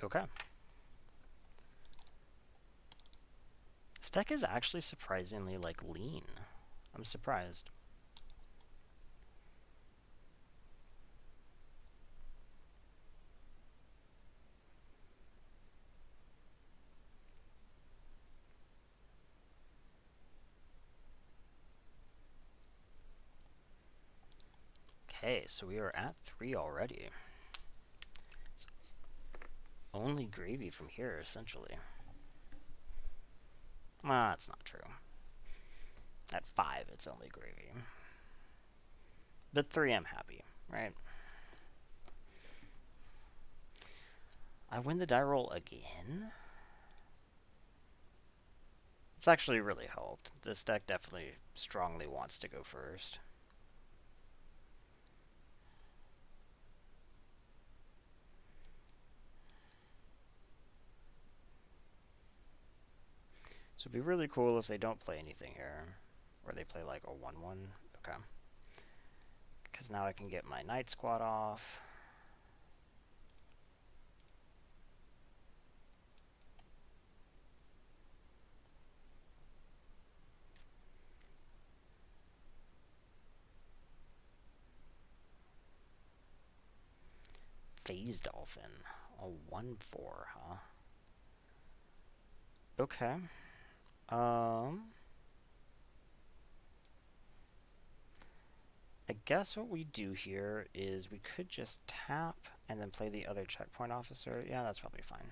Okay. This deck is actually surprisingly, like, lean. I'm surprised. Okay, so we are at 3 already. It's only gravy from here, essentially. Ah, that's not true. At 5, it's only gravy. But 3, I'm happy, right? I win the die roll again? It's actually really helped. This deck definitely strongly wants to go first. So it'd be really cool if they don't play anything here. Or they play like a 1-1. Okay. Because now I can get my Night Squad off. Phase Dolphin. A 1-4, huh? Okay. I guess what we do here is we could just tap and then play the other checkpoint officer. Yeah, that's probably fine.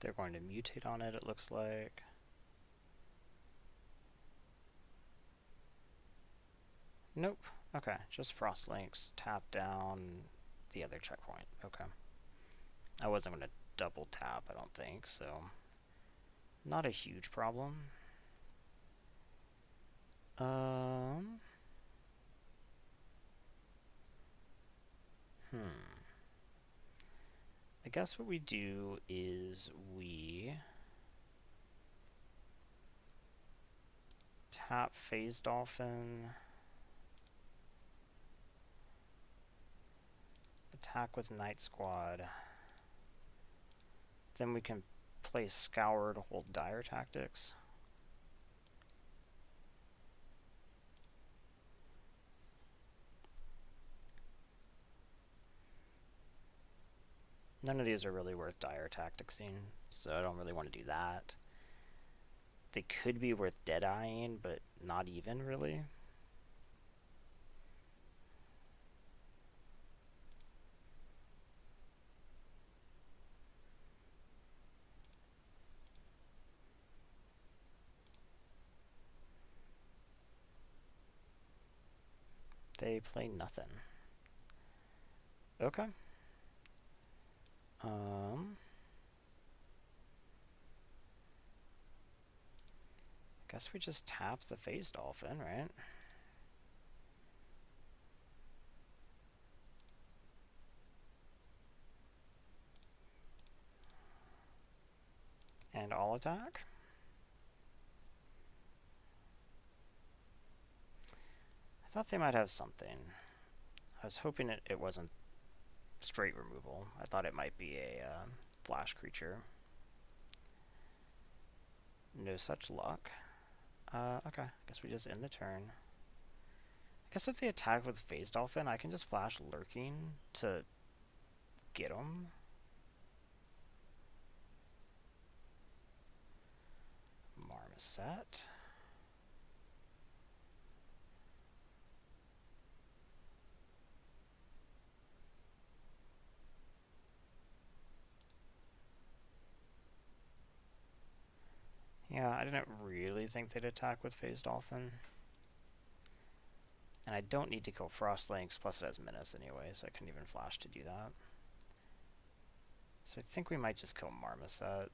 They're going to mutate on it, it looks like. Nope. Okay, just Frostlinks, tap down the other checkpoint. Okay. I wasn't going to double tap, I don't think, so not a huge problem. I guess what we do is we tap Phase Dolphin, attack with Night Squad. Then we can play Scour to hold Dire Tactics. None of these are really worth Dire Tacticsing, so I don't really want to do that. They could be worth Deadeyeing, but not even really. They play nothing. Okay. Guess we just tap the Phase Dolphin, right? And all attack. I thought they might have something. I was hoping it wasn't straight removal. I thought it might be a flash creature. No such luck. Okay, guess we just end the turn. I guess if they attack with Phase Dolphin, I can just flash Lurking to get them. Marmoset. Yeah, I didn't really think they'd attack with Phase Dolphin. And I don't need to kill Frostlinks, plus it has Menace anyway, so I couldn't even flash to do that. So I think we might just kill Marmoset.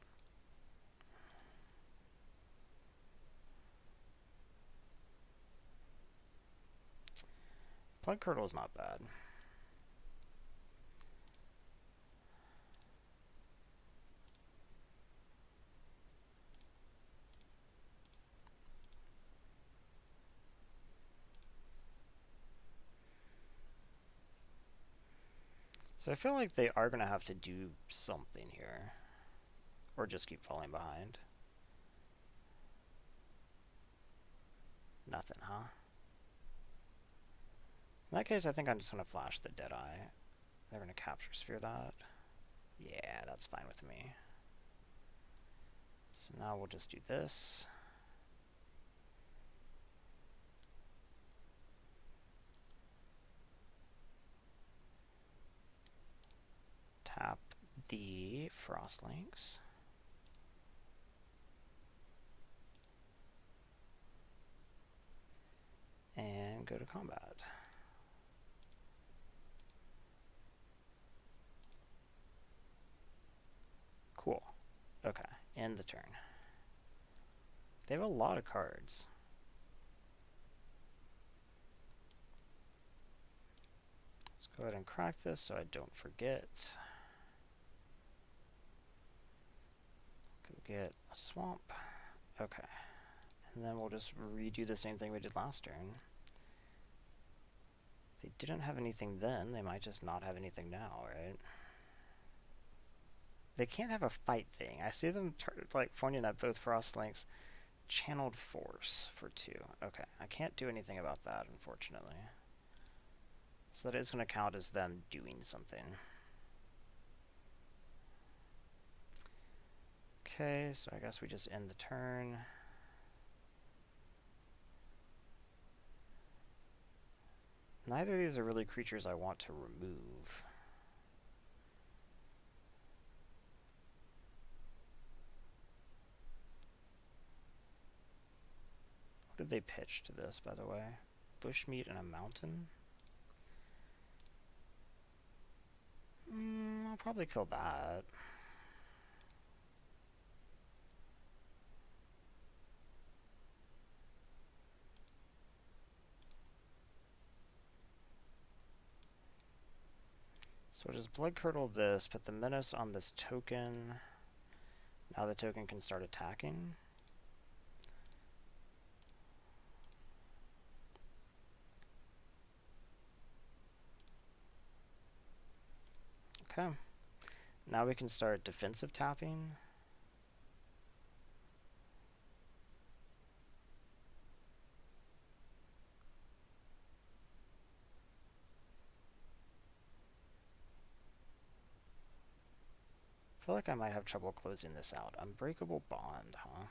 Blood Curdle is not bad. So I feel like they are going to have to do something here. Or just keep falling behind. Nothing, huh? In that case, I think I'm just going to flash the Deadeye. They're going to Capture Sphere that. Yeah, that's fine with me. So now we'll just do this. Tap the Frostlinks. And go to combat. Cool. Okay, end the turn. They have a lot of cards. Let's go ahead and crack this so I don't forget. Go get a swamp. Okay. And then we'll just redo the same thing we did last turn. If they didn't have anything then, they might just not have anything now, right? They can't have a fight thing. I see them like pointing at both Frostlinks. Channeled Force for 2. Okay, I can't do anything about that, unfortunately. So that is going to count as them doing something. Okay, so I guess we just end the turn. Neither of these are really creatures I want to remove. What did they pitch to this, by the way? Bushmeat and a mountain? I'll probably kill that. So we'll just blood curdle this, put the menace on this token. Now the token can start attacking. Okay. Now we can start defensive tapping. I feel like I might have trouble closing this out. Unbreakable bond, huh?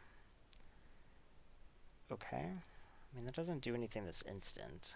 Okay. I mean, that doesn't do anything this instant.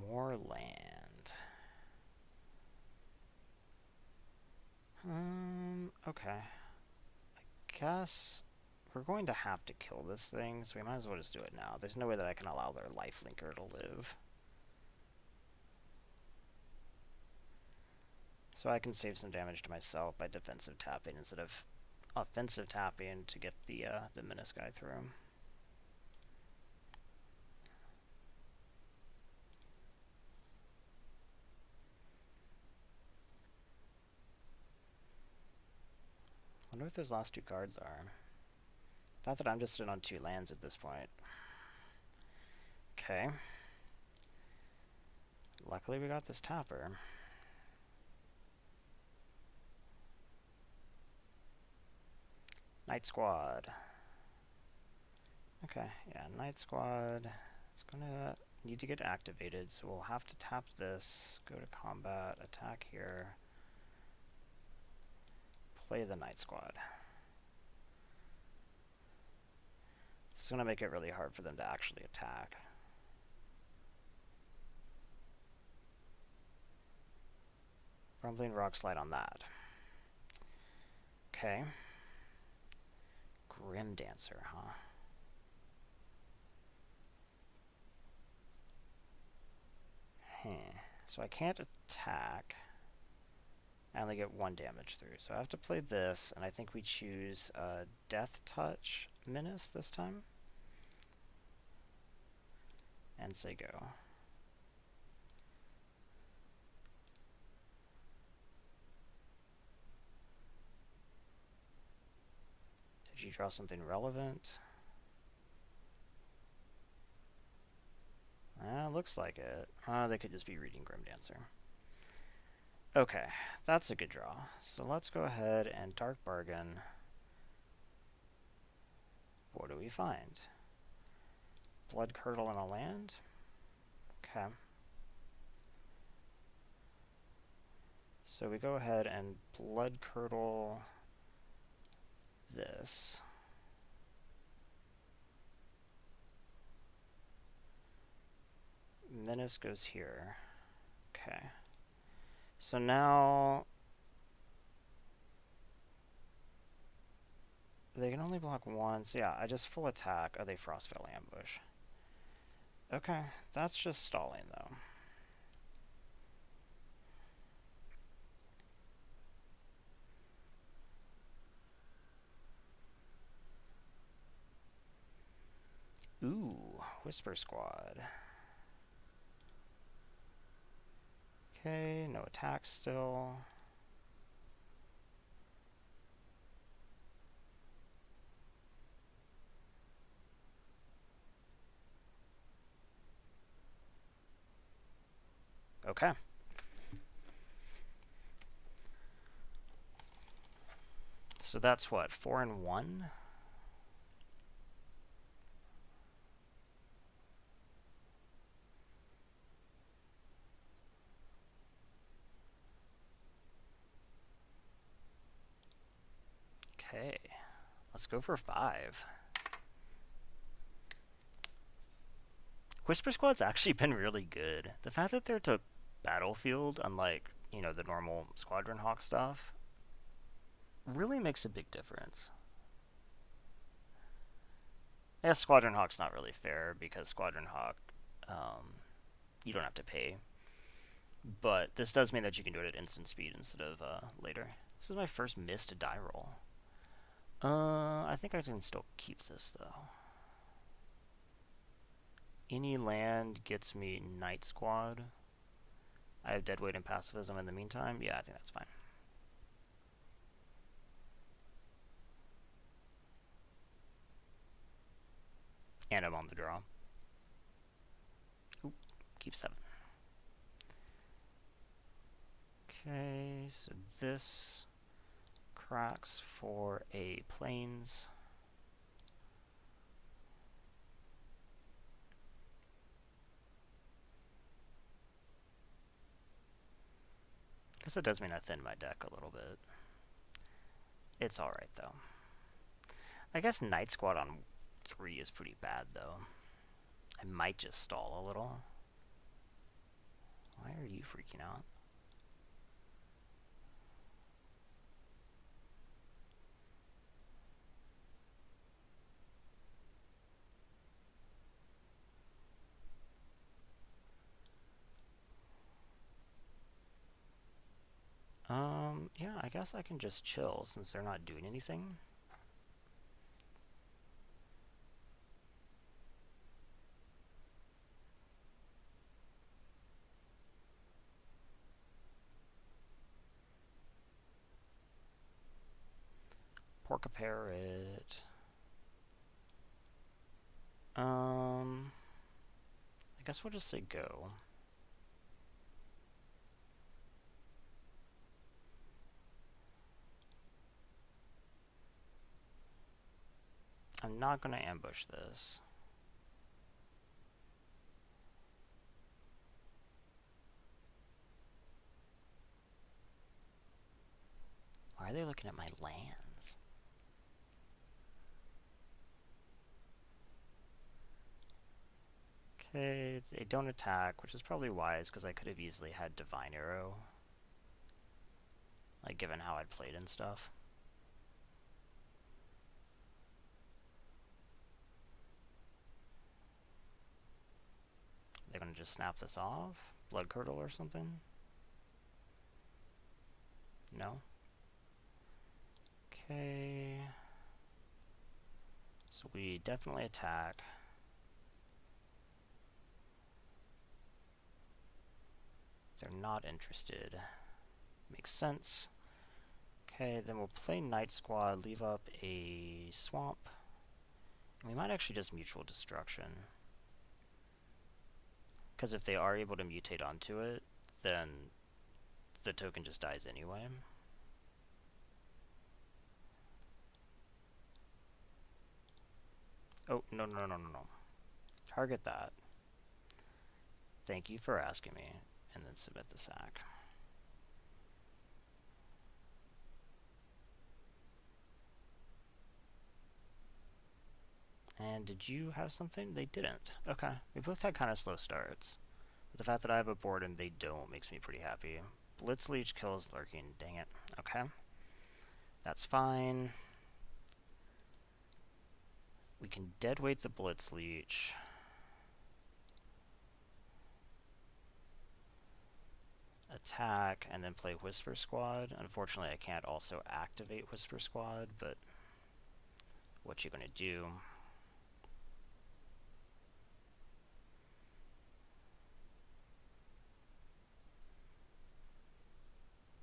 More land. Okay. I guess we're going to have to kill this thing, so we might as well just do it now. There's no way that I can allow their life linker to live. So I can save some damage to myself by defensive tapping instead of offensive tapping to get the menace guy through. I wonder what those last two cards are. Thought that I'm just in on 2 lands at this point. Okay. Luckily we got this tapper. Night Squad. Okay, yeah, Night Squad. It's gonna need to get activated, so we'll have to tap this, go to combat, attack here, play the Night Squad. This is gonna make it really hard for them to actually attack. Rumbling Rock Slide on that. Okay. Grim Dancer, huh? So I can't attack. I only get 1 damage through. So I have to play this, and I think we choose Death Touch Menace this time. And say go. Did you draw something relevant? Looks like it. They could just be reading Grim Dancer. Okay, that's a good draw. So let's go ahead and Dark Bargain. What do we find? Blood Curdle in a land? Okay. So we go ahead and Blood Curdle this. Menace goes here. Okay. So now they can only block 1. So yeah, I just full attack. Oh, they Frostveil Ambush. Okay, that's just stalling though. Ooh, Whisper Squad. Okay, no attack still. Okay. So that's what, 4 and 1? Okay, let's go for 5. Whisper Squad's actually been really good. The fact that they're to battlefield, unlike, you know, the normal Squadron Hawk stuff, really makes a big difference. I guess Squadron Hawk's not really fair because Squadron Hawk, you don't have to pay. But this does mean that you can do it at instant speed instead of later. This is my first missed die roll. I think I can still keep this though. Any land gets me Night Squad. I have Deadweight and Pacifism in the meantime. Yeah, I think that's fine. And I'm on the draw. Oop, keep 7. Okay, so this cracks for a plains. Guess it does mean I thin my deck a little bit. It's alright though. I guess Night Squad on 3 is pretty bad though. I might just stall a little. Why are you freaking out? Yeah, I guess I can just chill since they're not doing anything. Pork a parrot. I guess we'll just say go. I'm not going to ambush this. Why are they looking at my lands? Okay, they don't attack, which is probably wise because I could have easily had Divine Arrow. Like, given how I'd played and stuff. They're gonna just snap this off? Blood Curdle or something? No? Okay. So we definitely attack. They're not interested. Makes sense. Okay, then we'll play Night Squad, leave up a swamp. And we might actually just Mutual Destruction. Because if they are able to mutate onto it, then the token just dies anyway. Oh, no, no, no, no, no. Target that. Thank you for asking me. And then submit the sack. And did you have something? They didn't. Okay. We both had kind of slow starts. But the fact that I have a board and they don't makes me pretty happy. Blitz Leech kills Lurking. Dang it. Okay. That's fine. We can deadweight the Blitz Leech. Attack, and then play Whisper Squad. Unfortunately, I can't also activate Whisper Squad, but what you gonna do?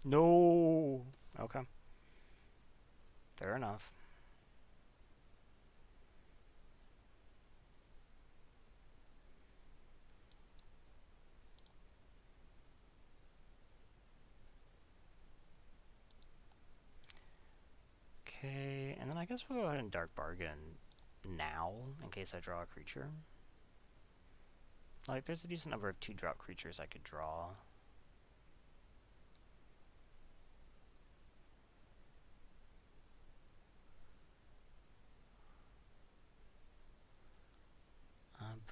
No! Okay. Fair enough. Okay, and then I guess we'll go ahead and Dark Bargain now, in case I draw a creature. Like, there's a decent number of 2-drop creatures I could draw.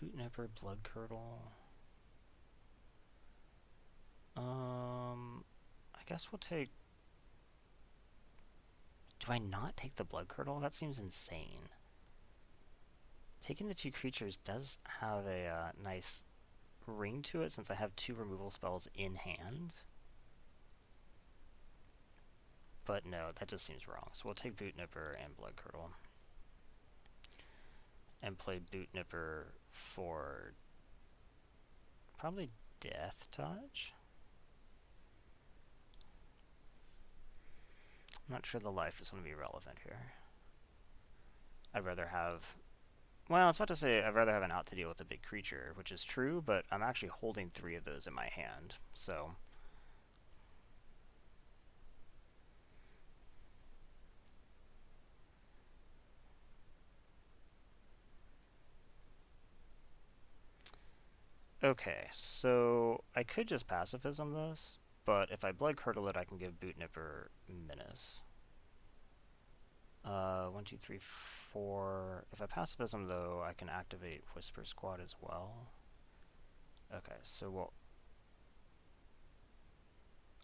Bootnipper, Blood Curdle. I guess we'll take... Do I not take the Blood Curdle? That seems insane. Taking the two creatures does have a nice ring to it since I have two removal spells in hand. But no, that just seems wrong. So we'll take Boot Nipper and Blood Curdle. And play Boot Nipper for probably Death Touch. I'm not sure the life is going to be relevant here. I'd rather have... Well, I was about to say I'd rather have an out to deal with a big creature, which is true, but I'm actually holding 3 of those in my hand, so... Okay, so I could just Pacifism this, but if I Blood Curdle it, I can give Boot Nipper Menace. 1, 2, 3, 4. If I Pacifism, though, I can activate Whisper Squad as well. Okay, so we'll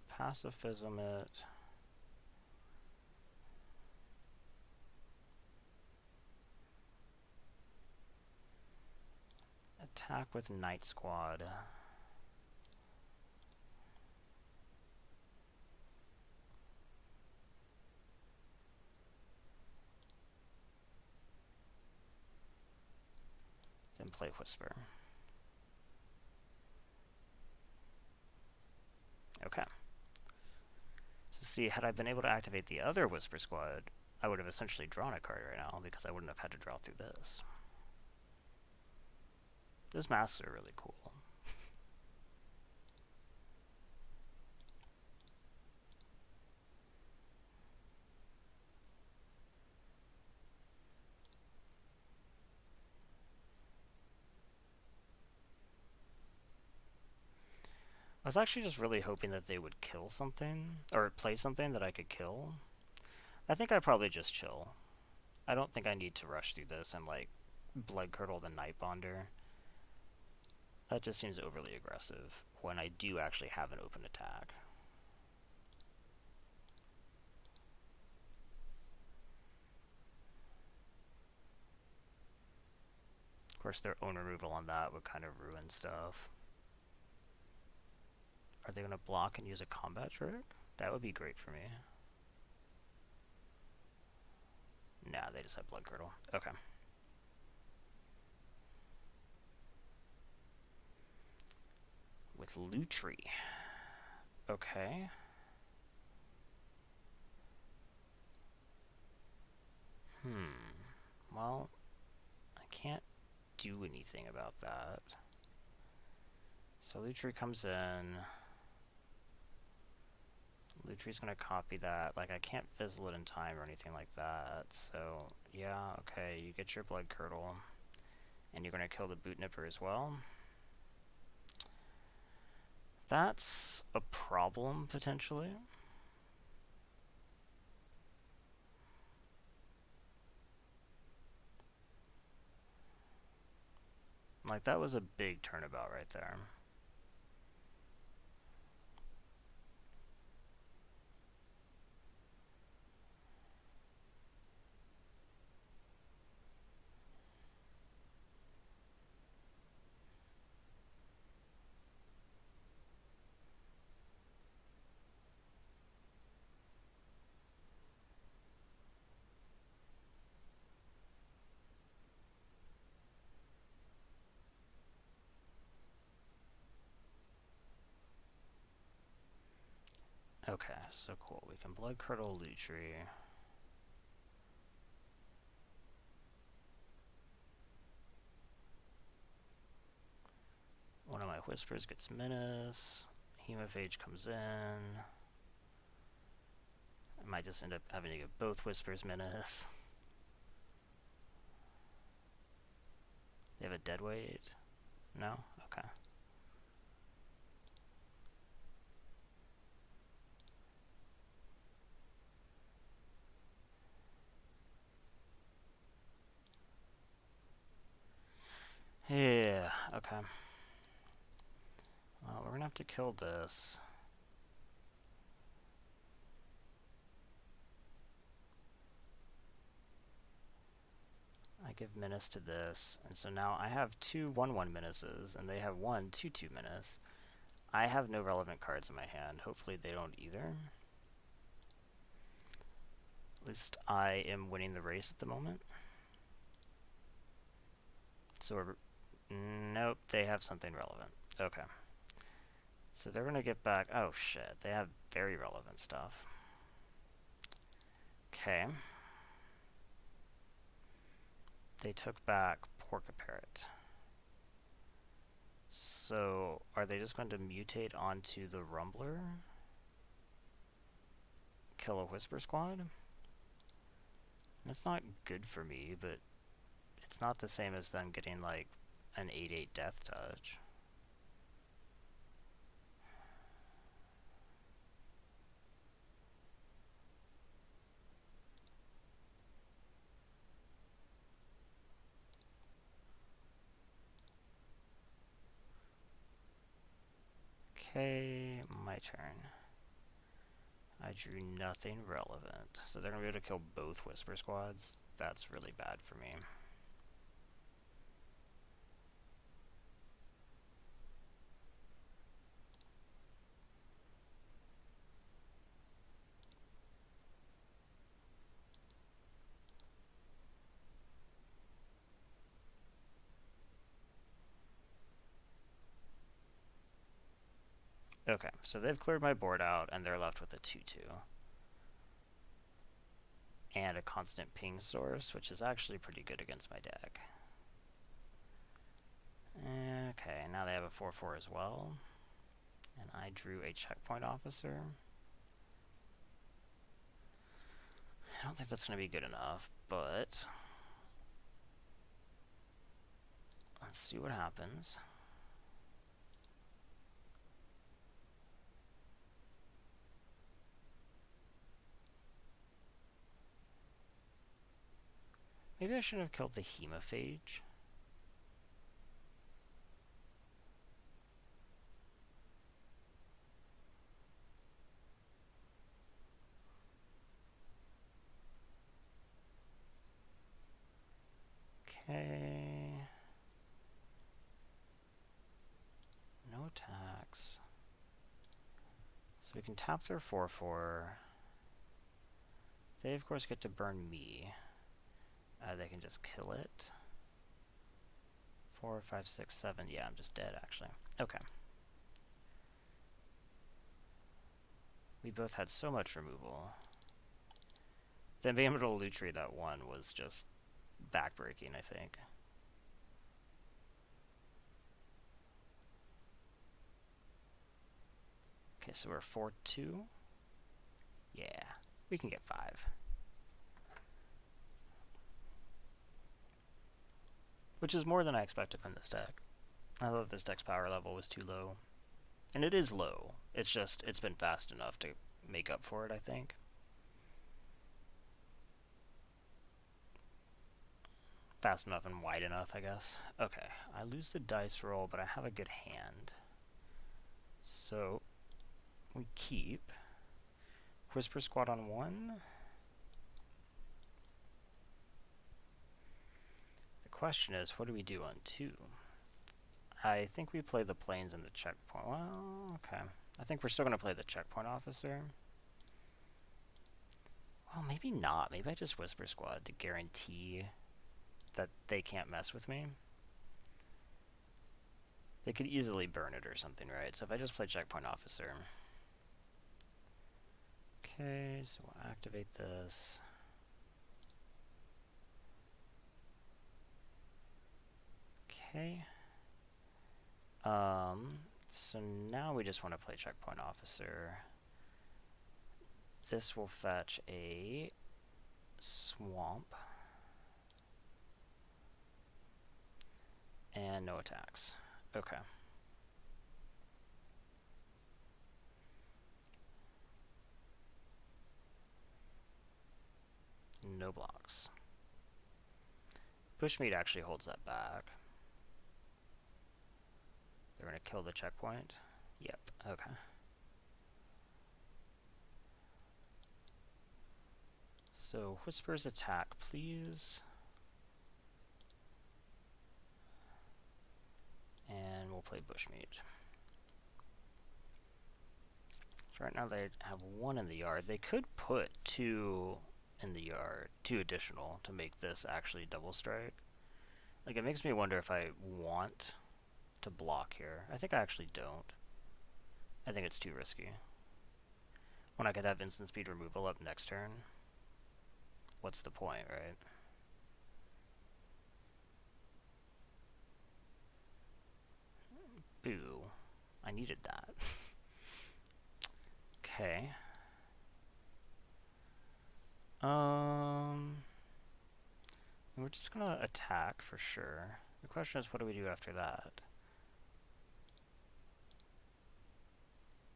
Pacifism it. Attack with Night Squad. Then play Whisper. Okay. So see, had I been able to activate the other Whisper Squad, I would have essentially drawn a card right now because I wouldn't have had to draw through this. Those masks are really cool. I was actually just really hoping that they would kill something, or play something that I could kill. I think I probably just chill. I don't think I need to rush through this and, like, Blood Curdle the Nightbonder. That just seems overly aggressive when I do actually have an open attack. Of course, their own removal on that would kind of ruin stuff. Are they going to block and use a combat trick? That would be great for me. Nah, they just have Blood Curdle. Okay. With Lutri. Okay. Well, I can't do anything about that. So Lutri comes in. Lutri's gonna copy that. Like, I can't fizzle it in time or anything like that. So, yeah, okay, you get your Blood Curdle. And you're gonna kill the Boot Nipper as well. That's a problem, potentially. Like, that was a big turnabout right there. Okay, so cool. We can Blood Curdle Lutri. One of my Whispers gets Menace. Hemophage comes in. I might just end up having to get both Whispers Menace. They have a deadweight? No? Okay. Yeah, okay. Well, we're gonna have to kill this. I give menace to this, and so now I have two 1/1 menaces, and they have one 2/2 menace. I have no relevant cards in my hand. Hopefully they don't either. At least I am winning the race at the moment. So nope, they have something relevant. Okay. So they're gonna get back, oh shit, they have very relevant stuff. Okay. They took back Porca Parrot. So are they just going to mutate onto the Rumbler? Kill a Whisper Squad? That's not good for me, but it's not the same as them getting like an 8/8 Death Touch. Okay, my turn. I drew nothing relevant. So they're going to be able to kill both Whisper Squads. That's really bad for me. Okay, so they've cleared my board out, and they're left with a 2/2. And a constant ping source, which is actually pretty good against my deck. Okay, now they have a 4/4 as well. And I drew a checkpoint officer. I don't think that's going to be good enough, but let's see what happens. Maybe I should have killed the Hemophage. Okay. No attacks. So we can tap their 4/4. They, of course, get to burn me. They can just kill it. 4, 5, 6, 7. Yeah, I'm just dead, actually. Okay. We both had so much removal. Then being able to Lutri that one was just backbreaking, I think. Okay, so we're 4/2. Yeah, we can get 5. Which is more than I expected from this deck. I thought this deck's power level was too low. And it is low. It's just, it's been fast enough to make up for it, I think. Fast enough and wide enough, I guess. Okay, I lose the dice roll, but I have a good hand. So, we keep Whisper Squad on 1. The question is, what do we do on 2? I think we play the planes and the checkpoint. Well, okay. I think we're still going to play the checkpoint officer. Well, maybe not. Maybe I just Whisper Squad to guarantee that they can't mess with me. They could easily burn it or something, right? So if I just play checkpoint officer. Okay, so we'll activate this. Okay. So now we just want to play checkpoint officer. This will fetch a swamp. And no attacks. Okay. No blocks. Bushmeat actually holds that back. They're going to kill the checkpoint. Yep, okay. So, Whisper's attack, please. play bushmeat. So right now they have 1 in the yard. They could put 2 in the yard, 2 additional, to make this actually double strike. Like, it makes me wonder if I want to block here. I think I actually don't. I think it's too risky. When I could have instant speed removal up next turn, what's the point, right? Boo. I needed that. Okay. We're just gonna attack for sure. The question is, what do we do after that?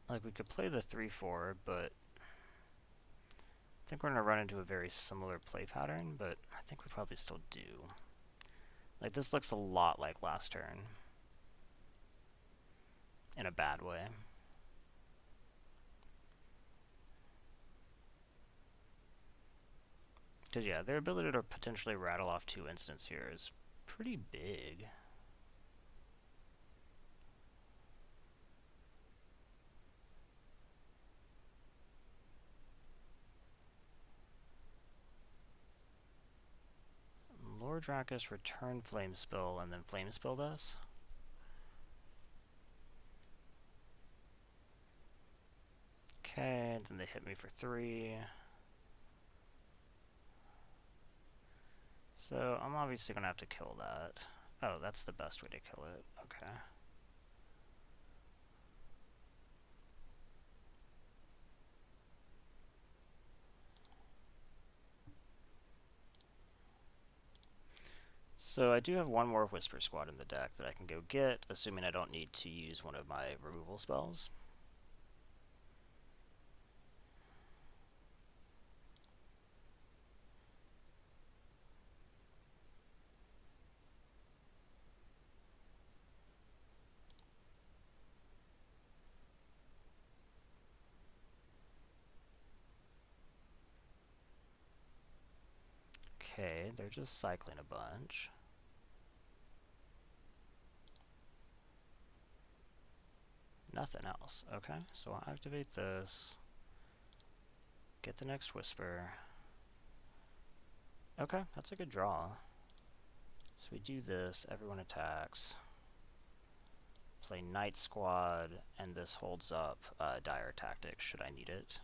Like, we could play the 3-4, but I think we're gonna run into a very similar play pattern, but I think we probably still do. Like, this looks a lot like last turn. In a bad way. Because, yeah, their ability to potentially rattle off 2 instants here is pretty big. Lord Drakus return Flame Spill and then Flame Spilled us. Okay, then they hit me for 3. So I'm obviously going to have to kill that. Oh, that's the best way to kill it. Okay. So I do have 1 more Whisper Squad in the deck that I can go get, assuming I don't need to use one of my removal spells. Okay, they're just cycling a bunch. Nothing else. Okay, so I'll activate this. Get the next Whisper. Okay, that's a good draw. So we do this, everyone attacks. Play Night Squad, and this holds up Dire Tactics should I need it.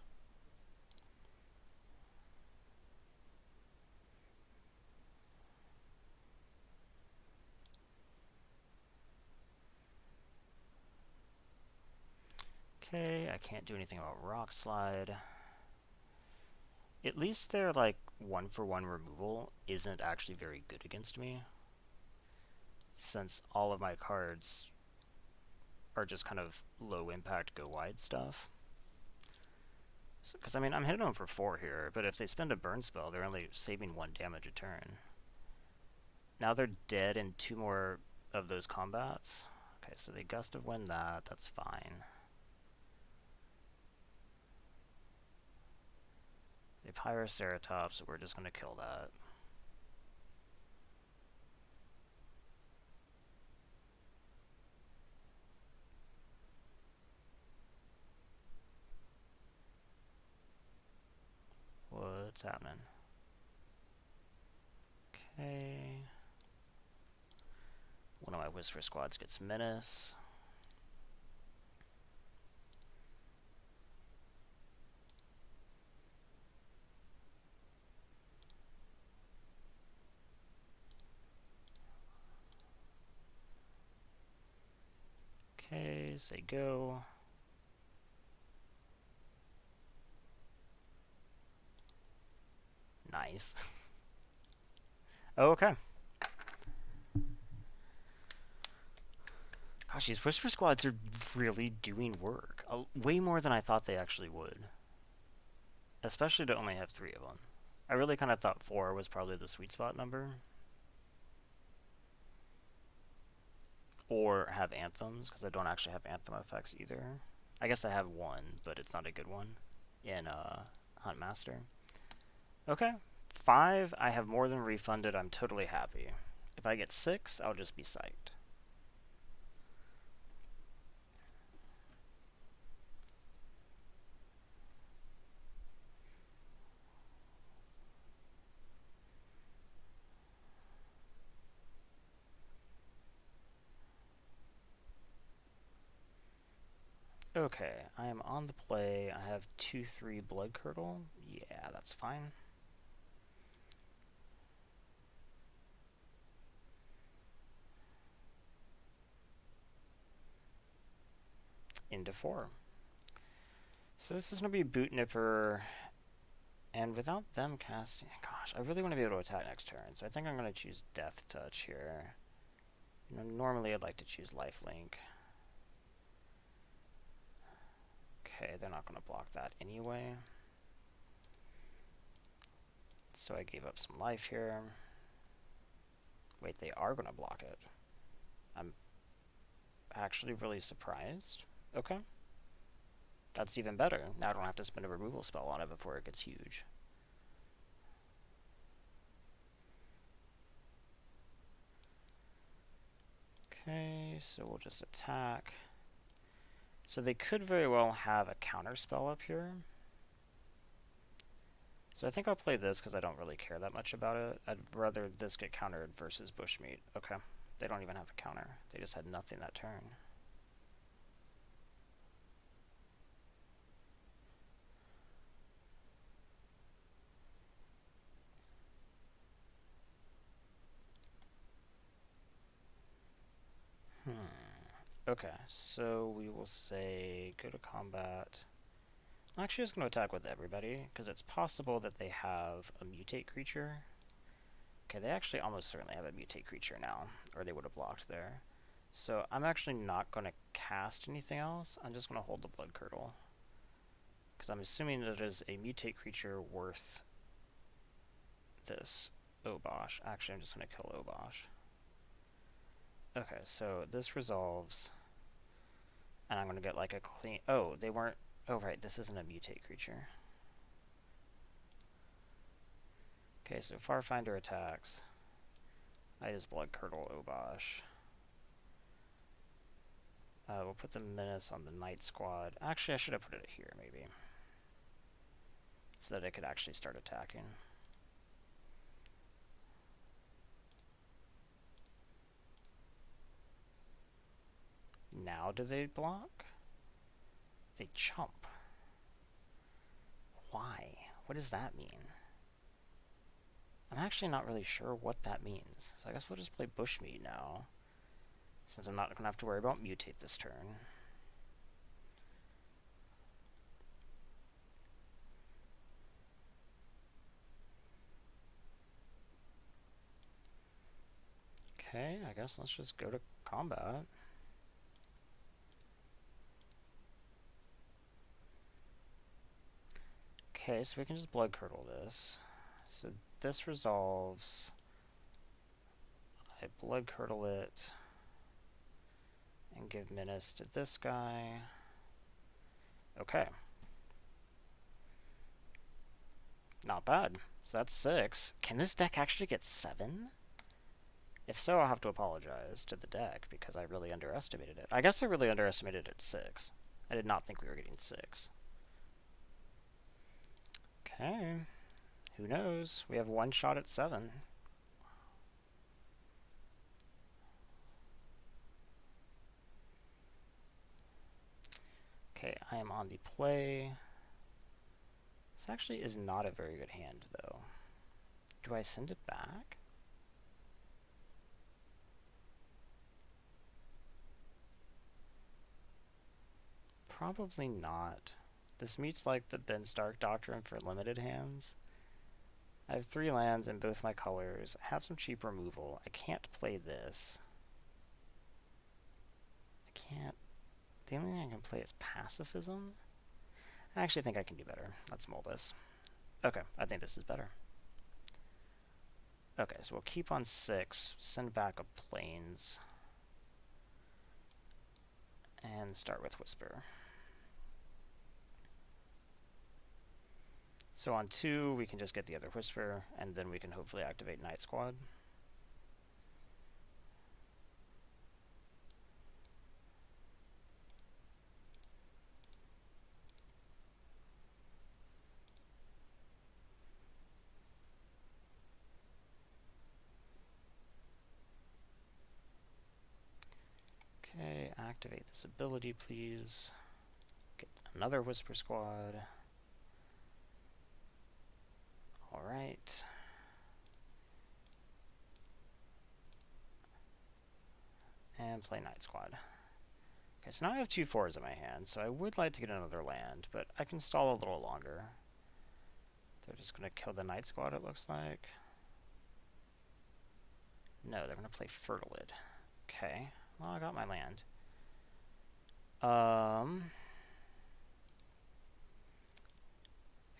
Okay, I can't do anything about Rock Slide. At least their, like, 1-for-1 removal isn't actually very good against me, since all of my cards are just kind of low impact go wide stuff. Because, I mean, I'm hitting them for 4 here, but if they spend a burn spell, they're only saving 1 damage a turn. Now they're dead in 2 more of those combats. Okay, so they Gust of Wind that, that's fine. They Pyroceratops, so we're just going to kill that. What's happening? Okay. One of my Whisper Squads gets Menace. Okay, say go. Nice. Oh, okay. Gosh, these Whisper Squads are really doing work. Way more than I thought they actually would. Especially to only have 3 of them. I really kind of thought 4 was probably the sweet spot number. Or have Anthems, because I don't actually have Anthem effects either. I guess I have 1, but it's not a good one in Huntmaster. Okay, 5, I have more than refunded. I'm totally happy. If I get 6, I'll just be psyched. Okay, I am on the play. I have 2/3 Blood Curdle. Yeah, that's fine. Into 4. So this is going to be Boot Nipper, and without them casting... Gosh, I really want to be able to attack next turn, so I think I'm going to choose Death Touch here. You know, normally I'd like to choose Lifelink. Okay, they're not going to block that anyway. So I gave up some life here. Wait, they are going to block it. I'm actually really surprised. Okay. That's even better. Now I don't have to spend a removal spell on it before it gets huge. Okay, so we'll just attack. So they could very well have a counter spell up here. So I think I'll play this because I don't really care that much about it. I'd rather this get countered versus Bushmeat. Okay. They don't even have a counter. They just had nothing that turn. Okay, so we will say go to combat. I'm actually just going to attack with everybody, because it's possible that they have a mutate creature. Okay, they actually almost certainly have a mutate creature now, or they would have blocked there. So I'm actually not going to cast anything else. I'm just going to hold the Blood Curdle, because I'm assuming that it is a mutate creature worth this Obosh. Actually, I'm just going to kill Obosh. Okay, so this resolves, and I'm going to get like a clean... Oh, they weren't... Oh, right, this isn't a mutate creature. Okay, so Farfinder attacks. I just Blood Curdle Obosh. We'll put the Menace on the Night Squad. Actually, I should have put it here, maybe, so that it could actually start attacking. Now do they block? They chump. Why? What does that mean? I'm actually not really sure what that means. So I guess we'll just play Bushmeat now, since I'm not going to have to worry about mutate this turn. Okay, I guess let's just go to combat. Okay, so we can just Blood Curdle this. So this resolves. I Blood Curdle it and give Menace to this guy. Okay. Not bad. So that's 6. Can this deck actually get 7? If so, I'll have to apologize to the deck because I really underestimated it. I guess I really underestimated it at 6. I did not think we were getting 6. Okay. Who knows? We have one shot at 7. Okay, I am on the play. This actually is not a very good hand, though. Do I send it back? Probably not. This meets like the Ben Stark Doctrine for limited hands. I have 3 lands in both my colors. I have some cheap removal. I can't play this. I can't. The only thing I can play is Pacifism. I actually think I can do better. Let's mull this. Okay, I think this is better. Okay, so we'll keep on 6, send back a Plains, and start with Whisper. So on 2, we can just get the other Whisper, and then we can hopefully activate Night Squad. Okay, activate this ability, please. another Whisper Squad. Alright. And play Night Squad. Okay, so now I have 2 4s in my hand, so I would like to get another land, but I can stall a little longer. They're just going to kill the Night Squad, it looks like. No, they're going to play Fertilid. Okay, well, I got my land. I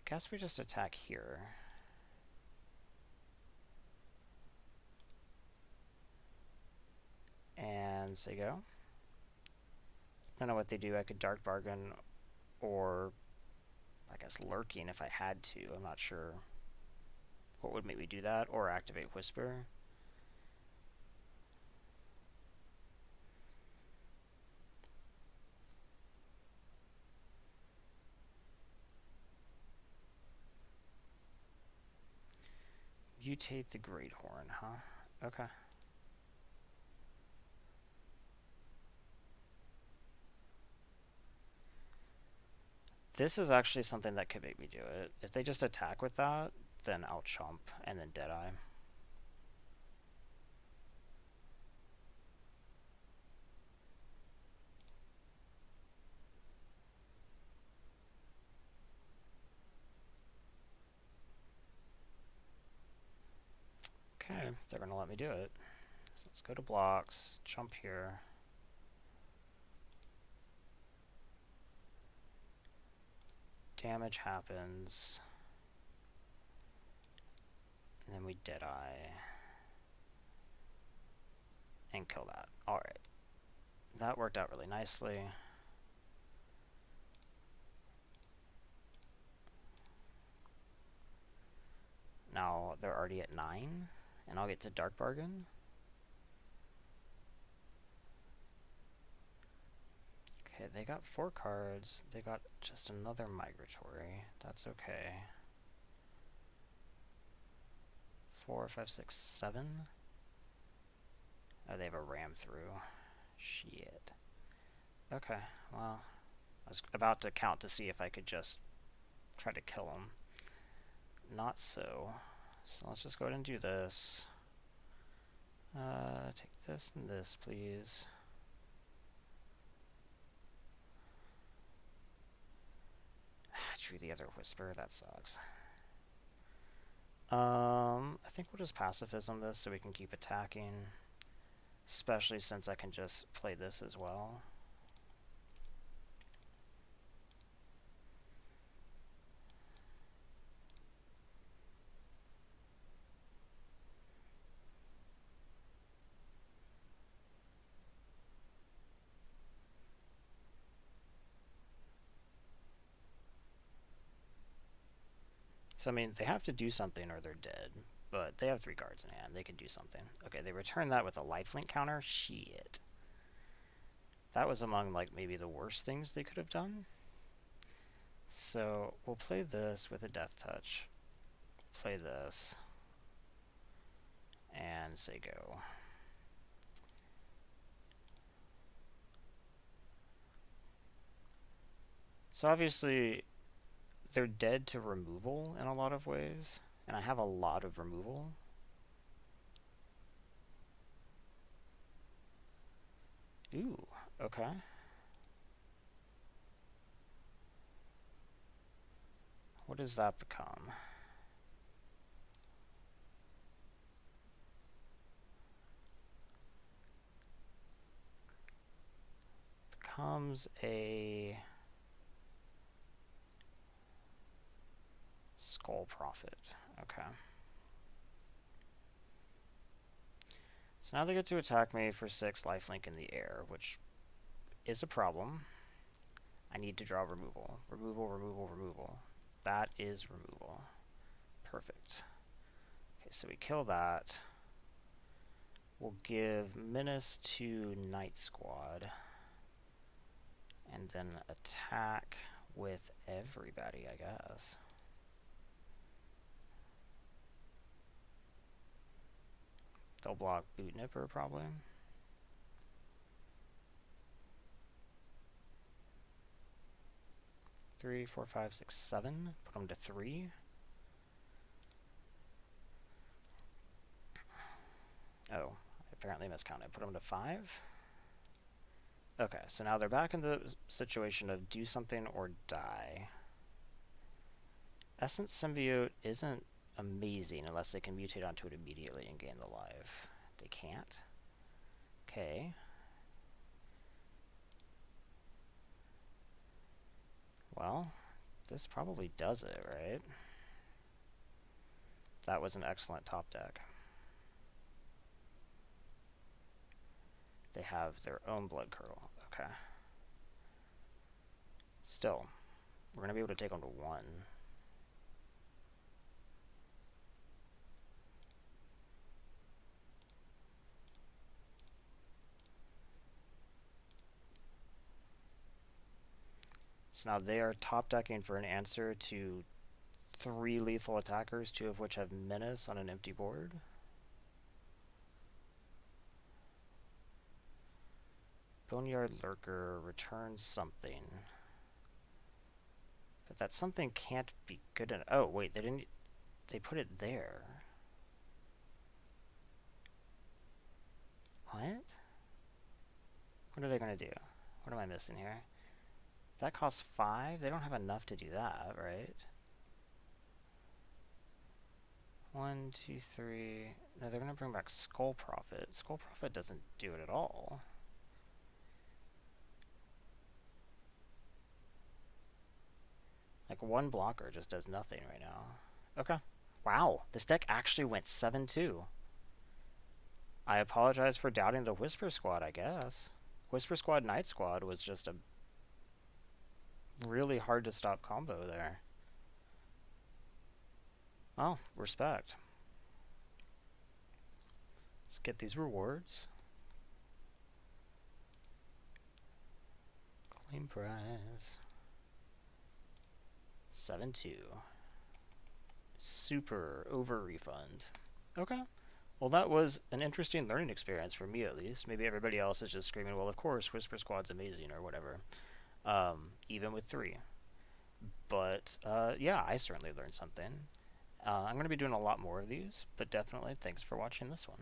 guess we just attack here. And say go. I don't know what they do. I could Dark Bargain or I guess Lurking if I had to. I'm not sure what would make me do that, or activate Whisper. Mutate the Great Horn, huh? Okay. This is actually something that could make me do it. If they just attack with that, then I'll chomp and then Deadeye. Okay, they're going to let me do it. So let's go to blocks, jump here. Damage happens. And then we Deadeye. And kill that. Alright. That worked out really nicely. Now they're already at 9. And I'll get to Dark Bargain. Okay, they got 4 cards. They got just another Migratory. That's okay. 4, 5, 6, 7. Oh, they have a ram through. Shit. Okay, well, I was about to count to see if I could just try to kill him. Not so. So let's just go ahead and do this. Take this and this, please. I drew the other Whisper. That sucks. I think we'll just Pacifism this so we can keep attacking. Especially since I can just play this as well. So, I mean, they have to do something or they're dead. But they have 3 cards in hand. They can do something. Okay, they return that with a lifelink counter? Shit. That was among, like, maybe the worst things they could have done. So, we'll play this with a Death Touch. Play this. And say go. So, obviously, they're dead to removal in a lot of ways. And I have a lot of removal. Ooh, okay. What does that become? Becomes a Skull Prophet. Okay. So now they get to attack me for 6 lifelink in the air, which is a problem. I need to draw removal. Removal, removal, removal. That is removal. Perfect. Okay, so we kill that. We'll give Menace to Night Squad. And then attack with everybody, I guess. They'll block Boot Nipper, probably. 3, 4, 5, 6, 7. Put them to 3. Oh, apparently miscounted. Put them to 5. Okay, so now they're back in the situation of do something or die. Essence Symbiote isn't amazing unless they can mutate onto it immediately and gain the life. They can't. Okay. Well, this probably does it, right? That was an excellent top deck. They have their own blood curdle. Okay. Still, we're going to be able to take them to 1. So now they are top decking for an answer to 3 lethal attackers, 2 of which have menace on an empty board. Boneyard Lurker returns something. But that something can't be good enough. Oh, wait, they didn't... They put it there. What? What are they going to do? What am I missing here? That costs 5? They don't have enough to do that, right? 1, 2, 3... No, they're going to bring back Skull Prophet. Skull Prophet doesn't do it at all. Like, 1 blocker just does nothing right now. Okay. Wow, this deck actually went 7-2. I apologize for doubting the Whisper Squad, I guess. Whisper Squad Night Squad was just a really hard to stop combo there. Well, respect. Let's get these rewards. Claim prize. 7-2. Super over refund. Okay. Well, that was an interesting learning experience for me, at least. Maybe everybody else is just screaming, well, of course, Whisper Squad's amazing, or whatever. Even with 3. But, yeah, I certainly learned something. I'm going to be doing a lot more of these, but definitely thanks for watching this one.